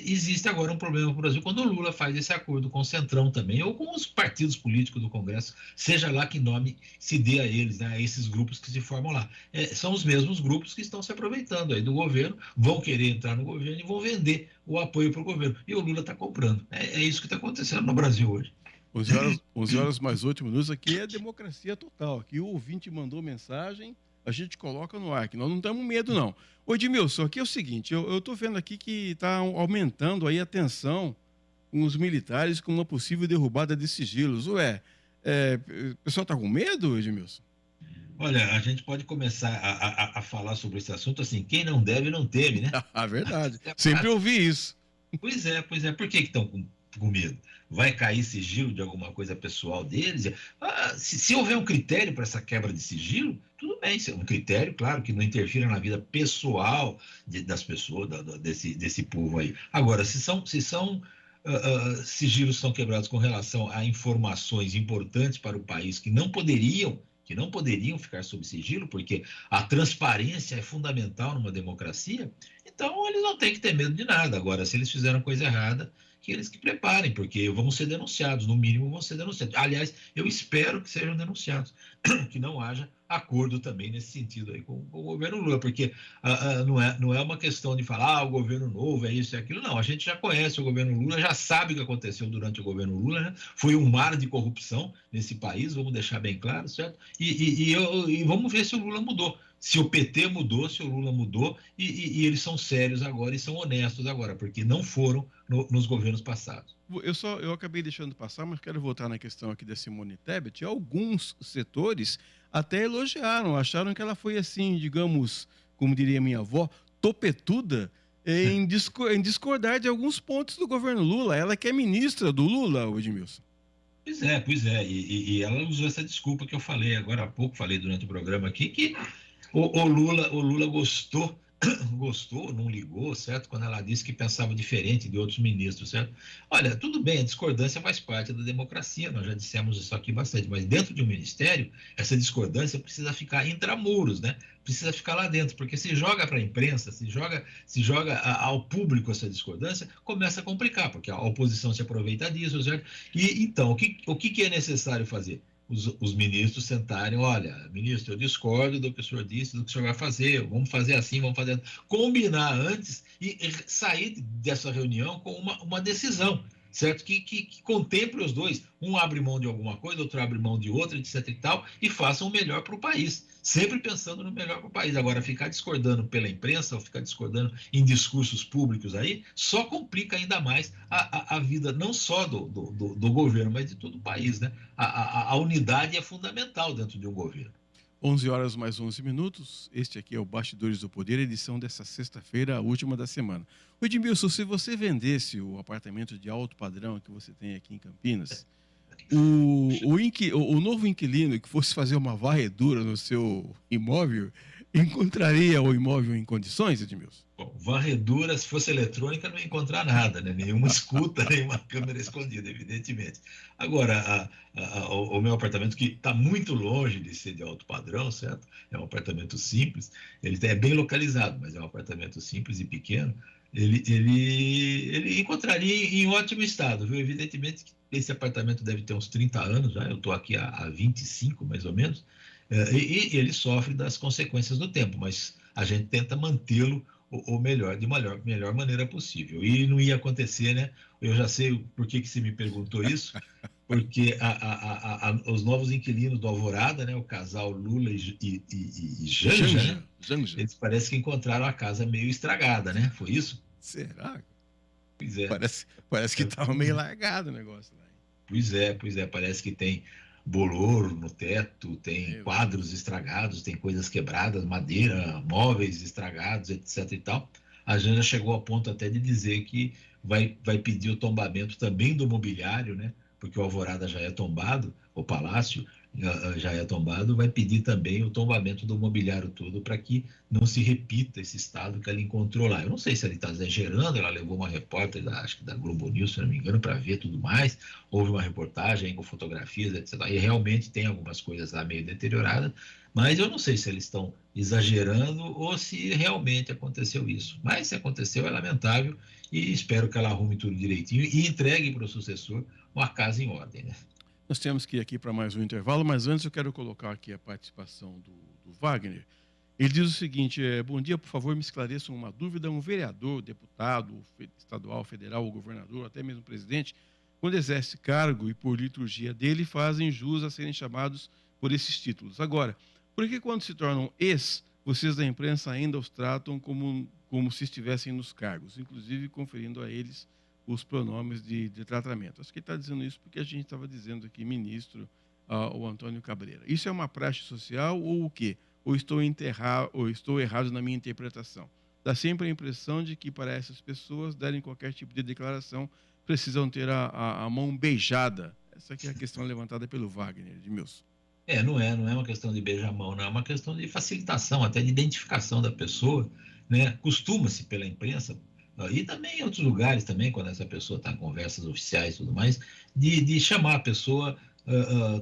existe agora um problema para o Brasil quando o Lula faz esse acordo com o Centrão também, ou com os partidos políticos do Congresso, seja lá que nome se dê a eles, né, a esses grupos que se formam lá. São os mesmos grupos que estão se aproveitando aí do governo, vão querer entrar no governo e vão vender o apoio para o governo. E o Lula está comprando. É isso que está acontecendo no Brasil hoje. 11h mais 8, aqui é democracia total. Aqui o ouvinte mandou mensagem, a gente coloca no ar, que nós não temos medo, não. Ô, Edmilson, aqui é o seguinte, eu estou vendo aqui que está aumentando aí a tensão com os militares com uma possível derrubada de sigilos. O pessoal está com medo, Edmilson? Olha, a gente pode começar a falar sobre esse assunto assim, quem não deve não teme, né? Verdade, sempre ouvi isso. Pois é. Por que estão com medo? Vai cair sigilo de alguma coisa pessoal deles? Se houver um critério para essa quebra de sigilo, tudo bem, se é um critério, claro, que não interfira na vida pessoal das pessoas, desse povo aí. Agora, se sigilos são quebrados com relação a informações importantes para o país que não poderiam ficar sob sigilo, porque a transparência é fundamental numa democracia, então eles não têm que ter medo de nada. Agora, se eles fizeram coisa errada, que eles que preparem, porque vão ser denunciados, no mínimo vão ser denunciados. Aliás, eu espero que sejam denunciados, que não haja acordo também nesse sentido aí com o governo Lula, porque não é uma questão de falar o governo novo é isso e aquilo, não. A gente já conhece o governo Lula, já sabe o que aconteceu durante o governo Lula, né? Foi um mar de corrupção nesse país, vamos deixar bem claro, certo? E vamos ver se o Lula mudou. Se o PT mudou, se o Lula mudou, e eles são sérios agora e são honestos agora, porque não foram nos governos passados. Eu acabei deixando passar, mas quero voltar na questão aqui da Simone Tebet. Alguns setores até elogiaram, acharam que ela foi assim, digamos, como diria minha avó, topetuda em discordar de alguns pontos do governo Lula. Ela que é ministra do Lula, Edmilson. Pois é. E ela usou essa desculpa que eu falei agora há pouco, falei durante o programa aqui, que o Lula gostou, não ligou, certo? Quando ela disse que pensava diferente de outros ministros, certo? Olha, tudo bem, a discordância faz parte da democracia, nós já dissemos isso aqui bastante, mas dentro de um ministério, essa discordância precisa ficar intramuros, né? Precisa ficar lá dentro, porque se joga para a imprensa, se joga ao público essa discordância, começa a complicar, porque a oposição se aproveita disso, certo? E então, o que é necessário fazer? Os ministros sentarem, olha, ministro, eu discordo do que o senhor disse, do que o senhor vai fazer, vamos fazer assim, vamos fazer... Combinar antes e sair dessa reunião com uma decisão, certo? Que contemple os dois. Um abre mão de alguma coisa, outro abre mão de outra, etc e tal, e façam o melhor para o país. Sempre pensando no melhor para o país. Agora, ficar discordando pela imprensa ou ficar discordando em discursos públicos aí, só complica ainda mais a vida não só do governo, mas de todo o país, né? A unidade é fundamental dentro de um governo. 11 horas mais 11 minutos. Este aqui é o Bastidores do Poder, edição dessa sexta-feira, a última da semana. O Edmilson, se você vendesse o apartamento de alto padrão que você tem aqui em Campinas, o novo inquilino que fosse fazer uma varredura no seu imóvel, encontraria o imóvel em condições, Edmilson? Bom, varredura, se fosse eletrônica, não ia encontrar nada, né? Nenhuma escuta, nenhuma câmera escondida, evidentemente. Agora, o meu apartamento, que está muito longe de ser de alto padrão, certo? É um apartamento simples, ele é bem localizado, mas é um apartamento simples e pequeno, ele encontraria em ótimo estado, viu? Evidentemente que esse apartamento deve ter uns 30 anos já, eu estou aqui há 25, mais ou menos, e ele sofre das consequências do tempo, mas a gente tenta mantê-lo o melhor, de melhor maneira possível. E não ia acontecer, né? Eu já sei por que você me perguntou isso, porque os novos inquilinos do Alvorada, né? O casal Lula e Janja, né? Eles parecem que encontraram a casa meio estragada, né? Foi isso? Será? Pois é. Parece que estava meio largado o negócio lá. Pois é. Parece que tem bolor no teto, tem quadros estragados, tem coisas quebradas, madeira, móveis estragados, etc e tal. A Janja chegou a ponto até de dizer que vai pedir o tombamento também do mobiliário, né? Porque o Alvorada já é tombado, o palácio já é tombado, vai pedir também o tombamento do mobiliário todo para que não se repita esse estado que ela encontrou lá. Eu não sei se ela está exagerando, ela levou uma repórter, acho que da Globo News, se não me engano, para ver tudo mais. Houve uma reportagem com fotografias, etc. E realmente tem algumas coisas lá meio deterioradas, mas eu não sei se eles estão exagerando ou se realmente aconteceu isso. Mas se aconteceu, é lamentável e espero que ela arrume tudo direitinho e entregue para o sucessor uma casa em ordem, né? Nós temos que ir aqui para mais um intervalo, mas antes eu quero colocar aqui a participação do Wagner. Ele diz o seguinte: bom dia, por favor, me esclareçam uma dúvida. Um vereador, deputado, estadual, federal, ou governador, até mesmo presidente, quando exerce cargo e por liturgia dele, fazem jus a serem chamados por esses títulos. Agora, por que quando se tornam vocês da imprensa ainda os tratam como se estivessem nos cargos, inclusive conferindo a eles os pronomes de tratamento? Acho que ele está dizendo isso porque a gente estava dizendo aqui, ministro, o Antônio Cabreira. Isso é uma praxe social ou o quê? Ou estou errado na minha interpretação? Dá sempre a impressão de que para essas pessoas darem qualquer tipo de declaração precisam ter a mão beijada. Essa aqui é a questão levantada pelo Wagner, Edmilson. Não é uma questão de beijar a mão, não, é uma questão de facilitação, até de identificação da pessoa, né? Costuma-se pela imprensa, e também em outros lugares também, quando essa pessoa está em conversas oficiais e tudo mais, de chamar a pessoa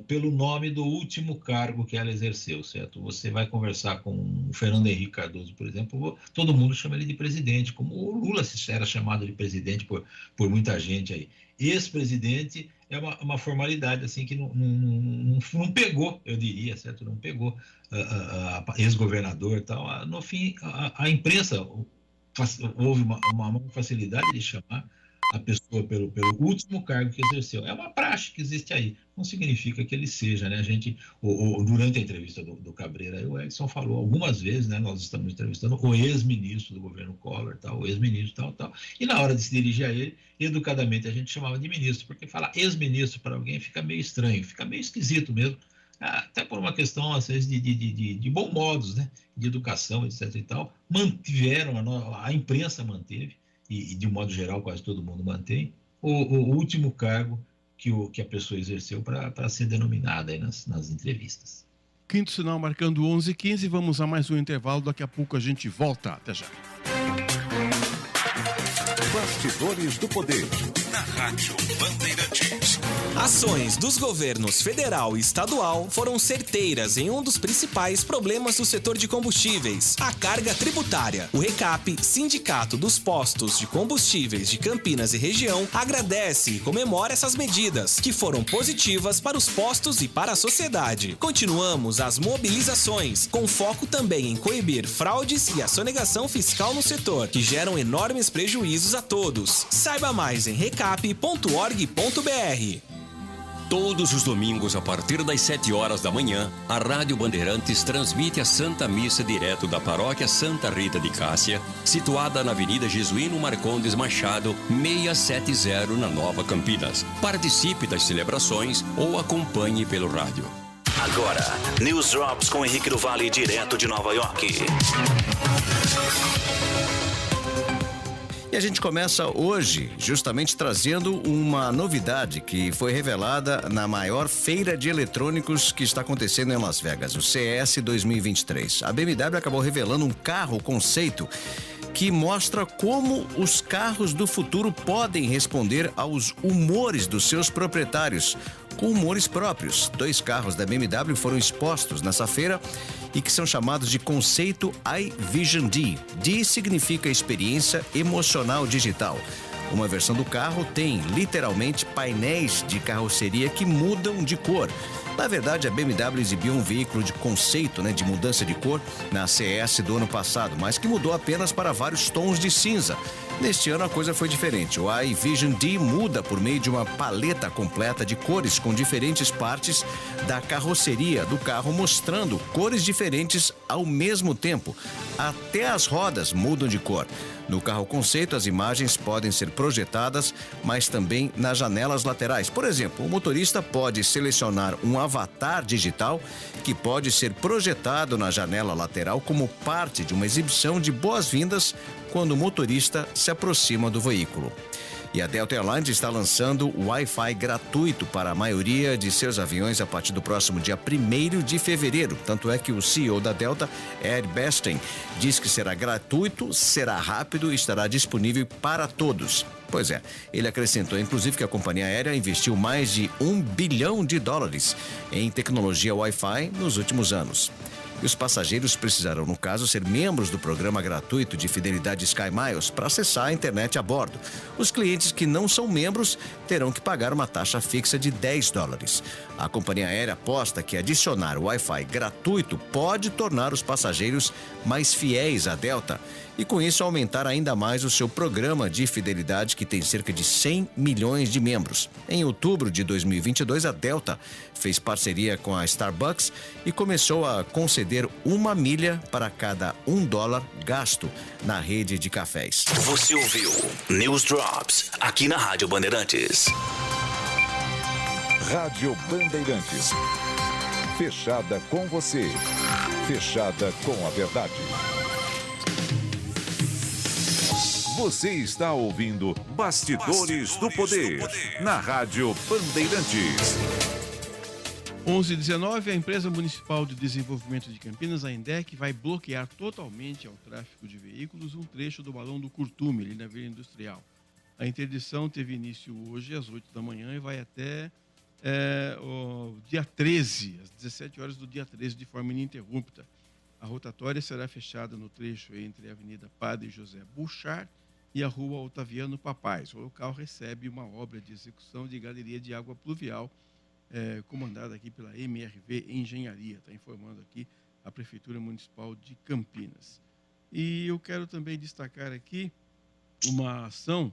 pelo nome do último cargo que ela exerceu, certo? Você vai conversar com o Fernando Henrique Cardoso, por exemplo, todo mundo chama ele de presidente, como o Lula era chamado de presidente por muita gente aí. Ex-presidente é uma formalidade assim que não pegou, eu diria, certo? Não pegou ex-governador e tal. No fim, a imprensa houve uma facilidade de chamar a pessoa pelo último cargo que exerceu. É uma praxe que existe aí. Não significa que ele seja, né? A gente, durante a entrevista do Cabreira, o Edson falou algumas vezes, né? Nós estamos entrevistando o ex-ministro do governo Collor, tal, o ex-ministro, tal. E na hora de se dirigir a ele, educadamente a gente chamava de ministro, porque falar ex-ministro para alguém fica meio estranho, fica meio esquisito mesmo. Até por uma questão, às vezes, de bom modos, né? De educação, etc. e tal. Mantiveram, a imprensa manteve, e de um modo geral quase todo mundo mantém, o último cargo que a pessoa exerceu para ser denominada aí nas entrevistas. Quinto sinal marcando 11h15, vamos a mais um intervalo, daqui a pouco a gente volta. Até já. Bastidores do Poder. Na Rádio Bandeirantes. Ações dos governos federal e estadual foram certeiras em um dos principais problemas do setor de combustíveis, a carga tributária. O RECAP, Sindicato dos Postos de Combustíveis de Campinas e região, agradece e comemora essas medidas, que foram positivas para os postos e para a sociedade. Continuamos as mobilizações, com foco também em coibir fraudes e a sonegação fiscal no setor, que geram enormes prejuízos a todos. Saiba mais em recap.org.br. Todos os domingos, a partir das 7 horas da manhã, a Rádio Bandeirantes transmite a Santa Missa direto da Paróquia Santa Rita de Cássia, situada na Avenida Jesuíno Marcondes Machado, 670, na Nova Campinas. Participe das celebrações ou acompanhe pelo rádio. Agora, News Drops com Henrique do Vale, direto de Nova York. E a gente começa hoje justamente trazendo uma novidade que foi revelada na maior feira de eletrônicos que está acontecendo em Las Vegas, o CES 2023. A BMW acabou revelando um carro conceito que mostra como os carros do futuro podem responder aos humores dos seus proprietários, com humores próprios. 2 carros da BMW foram expostos nessa feira e que são chamados de conceito iVision D. D significa experiência emocional digital. Uma versão do carro tem literalmente painéis de carroceria que mudam de cor. Na verdade, a BMW exibiu um veículo de conceito, de mudança de cor na CES do ano passado, mas que mudou apenas para vários tons de cinza. Neste ano a coisa foi diferente. O iVision D muda por meio de uma paleta completa de cores com diferentes partes da carroceria do carro, mostrando cores diferentes ao mesmo tempo. Até as rodas mudam de cor. No carro conceito, as imagens podem ser projetadas, mas também nas janelas laterais. Por exemplo, o motorista pode selecionar um avatar digital que pode ser projetado na janela lateral como parte de uma exibição de boas-vindas quando o motorista se aproxima do veículo. E a Delta Airlines está lançando Wi-Fi gratuito para a maioria de seus aviões a partir do próximo dia 1º de fevereiro. Tanto é que o CEO da Delta, Ed Bastien, diz que será gratuito, será rápido e estará disponível para todos. Pois é, ele acrescentou inclusive que a companhia aérea investiu mais de $1 bilhão em tecnologia Wi-Fi nos últimos anos. E os passageiros precisarão, no caso, ser membros do programa gratuito de fidelidade SkyMiles para acessar a internet a bordo. Os clientes que não são membros terão que pagar uma taxa fixa de $10. A companhia aérea aposta que adicionar o Wi-Fi gratuito pode tornar os passageiros mais fiéis à Delta e, com isso, aumentar ainda mais o seu programa de fidelidade, que tem cerca de 100 milhões de membros. Em outubro de 2022, a Delta fez parceria com a Starbucks e começou a conceder 1 milha para cada $1 gasto na rede de cafés. Você ouviu News Drops aqui na Rádio Bandeirantes. Rádio Bandeirantes. Fechada com você. Fechada com a verdade. Você está ouvindo Bastidores do Poder, na Rádio Bandeirantes. 11h19, a Empresa Municipal de Desenvolvimento de Campinas, a ENDEC, vai bloquear totalmente ao tráfego de veículos um trecho do Balão do Curtume, ali na Vila Industrial. A interdição teve início hoje às 8 da manhã e vai até o dia 13, às 17 horas do dia 13, de forma ininterrupta. A rotatória será fechada no trecho entre a Avenida Padre José Bouchard e a Rua Otaviano Papais. O local recebe uma obra de execução de galeria de água pluvial, comandada aqui pela MRV Engenharia, está informando aqui a Prefeitura Municipal de Campinas. E eu quero também destacar aqui uma ação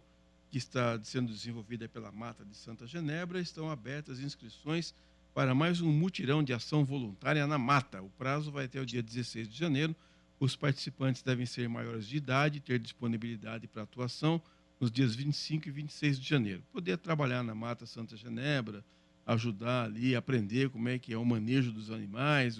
que está sendo desenvolvida pela Mata de Santa Genebra. Estão abertas inscrições para mais um mutirão de ação voluntária na Mata. O prazo vai até o dia 16 de janeiro. Os participantes devem ser maiores de idade, ter disponibilidade para atuação nos dias 25 e 26 de janeiro. Poder trabalhar na Mata Santa Genebra, ajudar ali, aprender como é que é o manejo dos animais,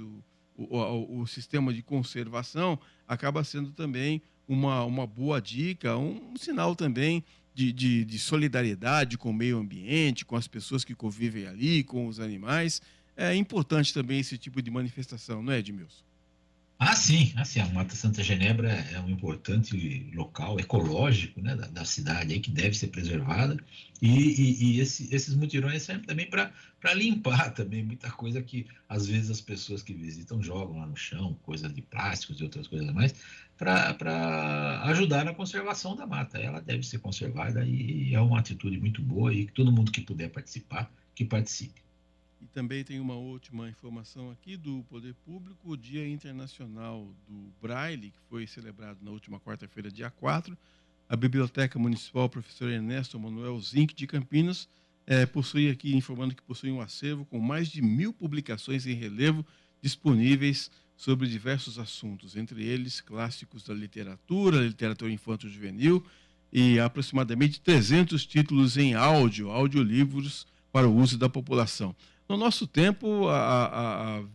o sistema de conservação, acaba sendo também uma boa dica, um sinal também de solidariedade com o meio ambiente, com as pessoas que convivem ali, com os animais. É importante também esse tipo de manifestação, não é, Edmilson? Sim, a Mata Santa Genebra é um importante local ecológico, né, da cidade aí, que deve ser preservada, e esses mutirões servem também para limpar também muita coisa que às vezes as pessoas que visitam jogam lá no chão, coisas de plásticos e outras coisas mais, para ajudar na conservação da mata. Ela deve ser conservada e é uma atitude muito boa, e todo mundo que puder participar, que participe. E também tem uma última informação aqui do Poder Público: o Dia Internacional do Braille, que foi celebrado na última quarta-feira, dia 4. A Biblioteca Municipal Professor Ernesto Manuel Zinck de Campinas possui aqui, informando que possui um acervo com mais de 1000 publicações em relevo disponíveis sobre diversos assuntos, entre eles clássicos da literatura infanto-juvenil, e aproximadamente 300 títulos em audiolivros para o uso da população. No nosso tempo,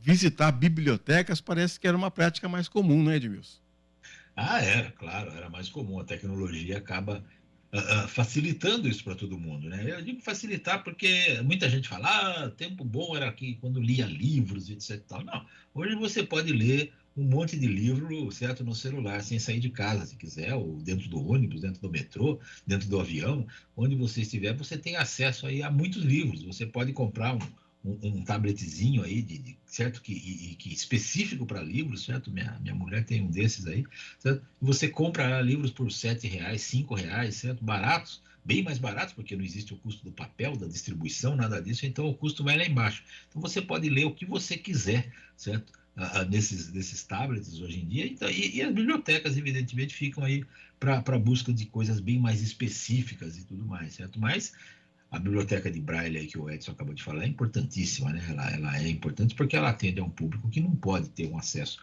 visitar bibliotecas parece que era uma prática mais comum, não é, Edmilson? Era, claro, era mais comum. A tecnologia acaba facilitando isso para todo mundo, né? Eu digo facilitar porque muita gente fala, tempo bom era aqui quando lia livros, etc e tal. Não, hoje você pode ler um monte de livro, certo, no celular, sem sair de casa, se quiser, ou dentro do ônibus, dentro do metrô, dentro do avião, onde você estiver, você tem acesso aí a muitos livros. Você pode comprar um tabletzinho aí, certo? Que específico para livros, certo? Minha mulher tem um desses aí, certo? Você compra livros por R$7, R$5, certo? Baratos, bem mais baratos, porque não existe o custo do papel, da distribuição, nada disso, então o custo vai lá embaixo. Então você pode ler o que você quiser, certo? Nesses tablets hoje em dia, então, e as bibliotecas, evidentemente, ficam aí para busca de coisas bem mais específicas e tudo mais, certo? Mas a biblioteca de Braille aí que o Edson acabou de falar é importantíssima, né? Ela é importante porque ela atende a um público que não pode ter um acesso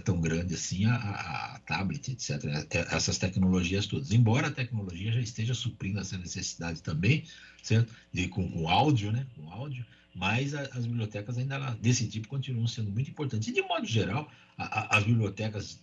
tão grande assim a tablet, etc. Essas tecnologias todas. Embora a tecnologia já esteja suprindo essa necessidade também, certo? Com áudio, né? Com áudio, mas as bibliotecas ainda desse tipo continuam sendo muito importantes. E, de modo geral, as bibliotecas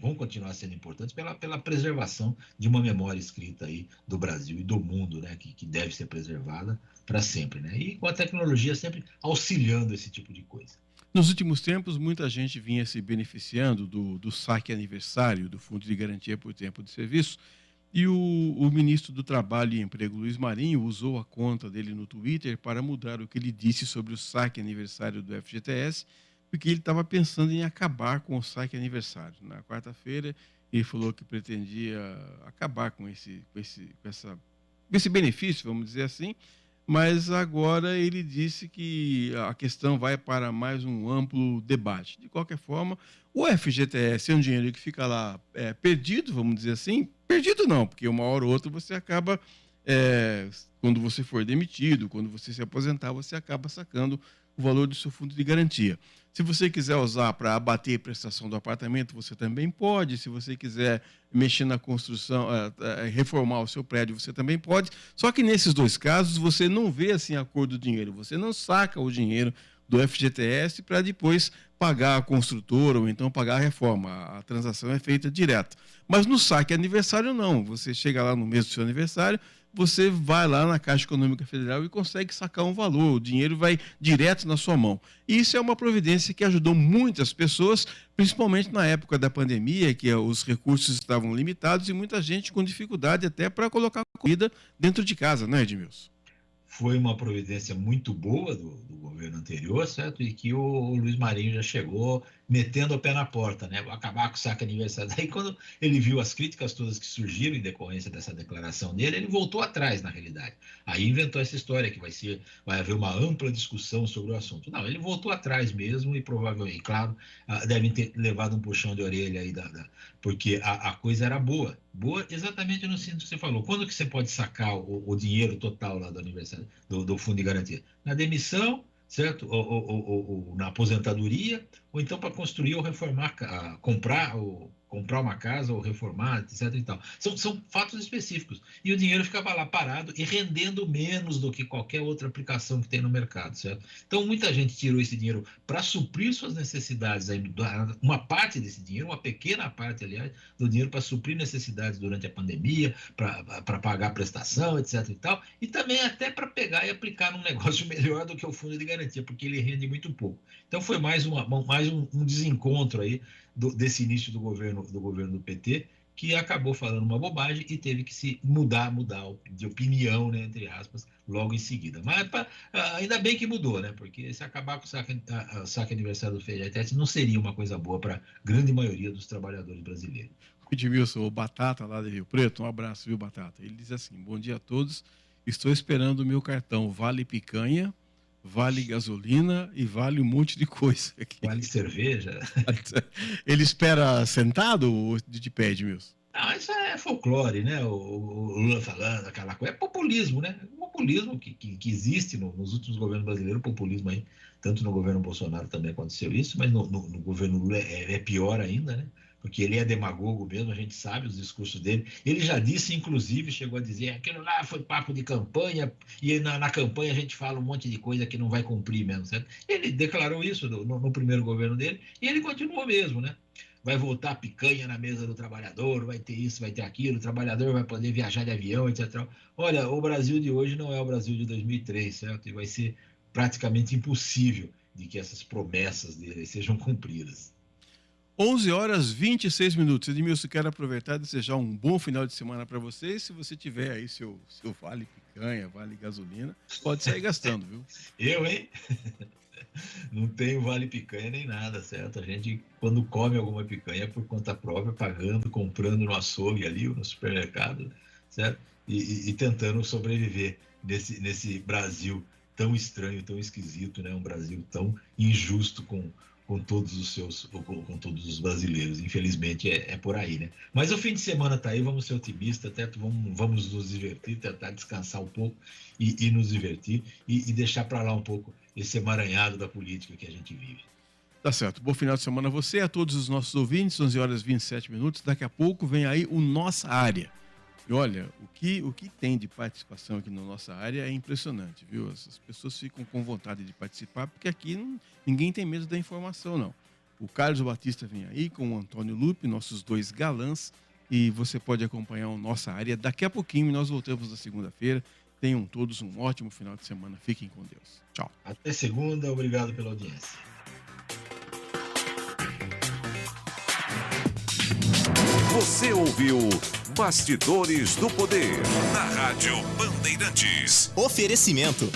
vão continuar sendo importantes pela preservação de uma memória escrita aí do Brasil e do mundo, né, que deve ser preservada para sempre, né? E com a tecnologia sempre auxiliando esse tipo de coisa. Nos últimos tempos, muita gente vinha se beneficiando do saque aniversário do Fundo de Garantia por Tempo de Serviço, e o ministro do Trabalho e Emprego, Luiz Marinho, usou a conta dele no Twitter para mudar o que ele disse sobre o saque aniversário do FGTS, porque ele estava pensando em acabar com o saque aniversário. Na quarta-feira, ele falou que pretendia acabar com esse benefício, vamos dizer assim, mas agora ele disse que a questão vai para mais um amplo debate. De qualquer forma, o FGTS é um dinheiro que fica lá perdido, vamos dizer assim. Perdido não, porque uma hora ou outra você acaba, quando você for demitido, quando você se aposentar, você acaba sacando o valor do seu fundo de garantia. Se você quiser usar para abater a prestação do apartamento, você também pode. Se você quiser mexer na construção, reformar o seu prédio, você também pode. Só que nesses dois casos, você não vê assim a cor do dinheiro. Você não saca o dinheiro do FGTS para depois pagar a construtora ou então pagar a reforma. A transação é feita direto. Mas no saque aniversário, não. Você chega lá no mês do seu aniversário, você vai lá na Caixa Econômica Federal e consegue sacar um valor, o dinheiro vai direto na sua mão. E isso é uma providência que ajudou muitas pessoas, principalmente na época da pandemia, que os recursos estavam limitados e muita gente com dificuldade até para colocar comida dentro de casa, não é, Edmilson? foi uma providência muito boa do governo anterior, certo? E que o Luiz Marinho já chegou metendo o pé na porta, né? Vou acabar com o saque aniversário. Daí, quando ele viu as críticas todas que surgiram em decorrência dessa declaração dele, ele voltou atrás, na realidade. Aí inventou essa história que vai haver uma ampla discussão sobre o assunto. Não, ele voltou atrás mesmo e provavelmente, claro, devem ter levado um puxão de orelha aí, porque a coisa era boa. Boa exatamente no sentido que você falou. Quando que você pode sacar o dinheiro total lá do aniversário, do Fundo de Garantia? Na demissão, certo? Ou na aposentadoria, ou então para construir ou reformar, comprar uma casa ou reformar, etc. E tal. São fatos específicos. E o dinheiro ficava lá parado e rendendo menos do que qualquer outra aplicação que tem no mercado, certo? Então, muita gente tirou esse dinheiro para suprir suas necessidades, uma parte desse dinheiro, uma pequena parte, aliás, do dinheiro para suprir necessidades durante a pandemia, para pagar a prestação, etc. E tal, e também até para pegar e aplicar num negócio melhor do que o fundo de garantia, porque ele rende muito pouco. Então, foi mais um desencontro aí desse início do governo do PT, que acabou falando uma bobagem e teve que se mudar de opinião, né, entre aspas, logo em seguida. Mas ainda bem que mudou, né? Porque se acabar com o saque aniversário do FGTS não seria uma coisa boa para a grande maioria dos trabalhadores brasileiros. O Edmilson, o Batata lá de Rio Preto, um abraço, viu, Batata? Ele diz assim: bom dia a todos, estou esperando o meu cartão Vale Picanha, vale gasolina e vale um monte de coisa. Vale cerveja. Ele espera sentado ou de pé, Edmilson? Não, isso é folclore, né? O Lula falando aquela coisa. É populismo, né? O populismo que existe nos últimos governos brasileiros, o populismo aí, tanto no governo Bolsonaro também aconteceu isso, mas no governo Lula é pior ainda, né? Porque ele é demagogo mesmo, a gente sabe os discursos dele. Ele já disse, inclusive, chegou a dizer, aquilo lá foi papo de campanha, e na campanha a gente fala um monte de coisa que não vai cumprir mesmo, certo? Ele declarou isso no primeiro governo dele, e ele continuou mesmo, né? Vai voltar picanha na mesa do trabalhador, vai ter isso, vai ter aquilo, o trabalhador vai poder viajar de avião, etc. Olha, o Brasil de hoje não é o Brasil de 2003, certo? E vai ser praticamente impossível de que essas promessas dele sejam cumpridas. 11h26. Edmilson, quero aproveitar e desejar um bom final de semana para você. Se você tiver aí seu vale picanha, vale gasolina, pode sair gastando, viu? Eu, hein? Não tenho vale picanha nem nada, certo? A gente, quando come alguma picanha, é por conta própria, pagando, comprando no açougue ali, no supermercado, certo? E tentando sobreviver nesse Brasil tão estranho, tão esquisito, né? Um Brasil tão injusto com todos os brasileiros. Infelizmente é por aí, né? Mas o fim de semana tá aí, vamos ser otimistas, vamos nos divertir, tentar descansar um pouco e nos divertir e deixar para lá um pouco esse emaranhado da política que a gente vive. Tá certo. Bom final de semana a você, a todos os nossos ouvintes. 11h27. Daqui a pouco vem aí o Nossa Área. E olha, o que tem de participação aqui na nossa área é impressionante, viu? As pessoas ficam com vontade de participar, porque aqui ninguém tem medo da informação, não. O Carlos Batista vem aí com o Antônio Lupe, nossos dois galãs, e você pode acompanhar a nossa área. Daqui a pouquinho nós voltamos na segunda-feira. Tenham todos um ótimo final de semana. Fiquem com Deus. Tchau. Até segunda. Obrigado pela audiência. Você ouviu Bastidores do Poder, na Rádio Bandeirantes. Oferecimento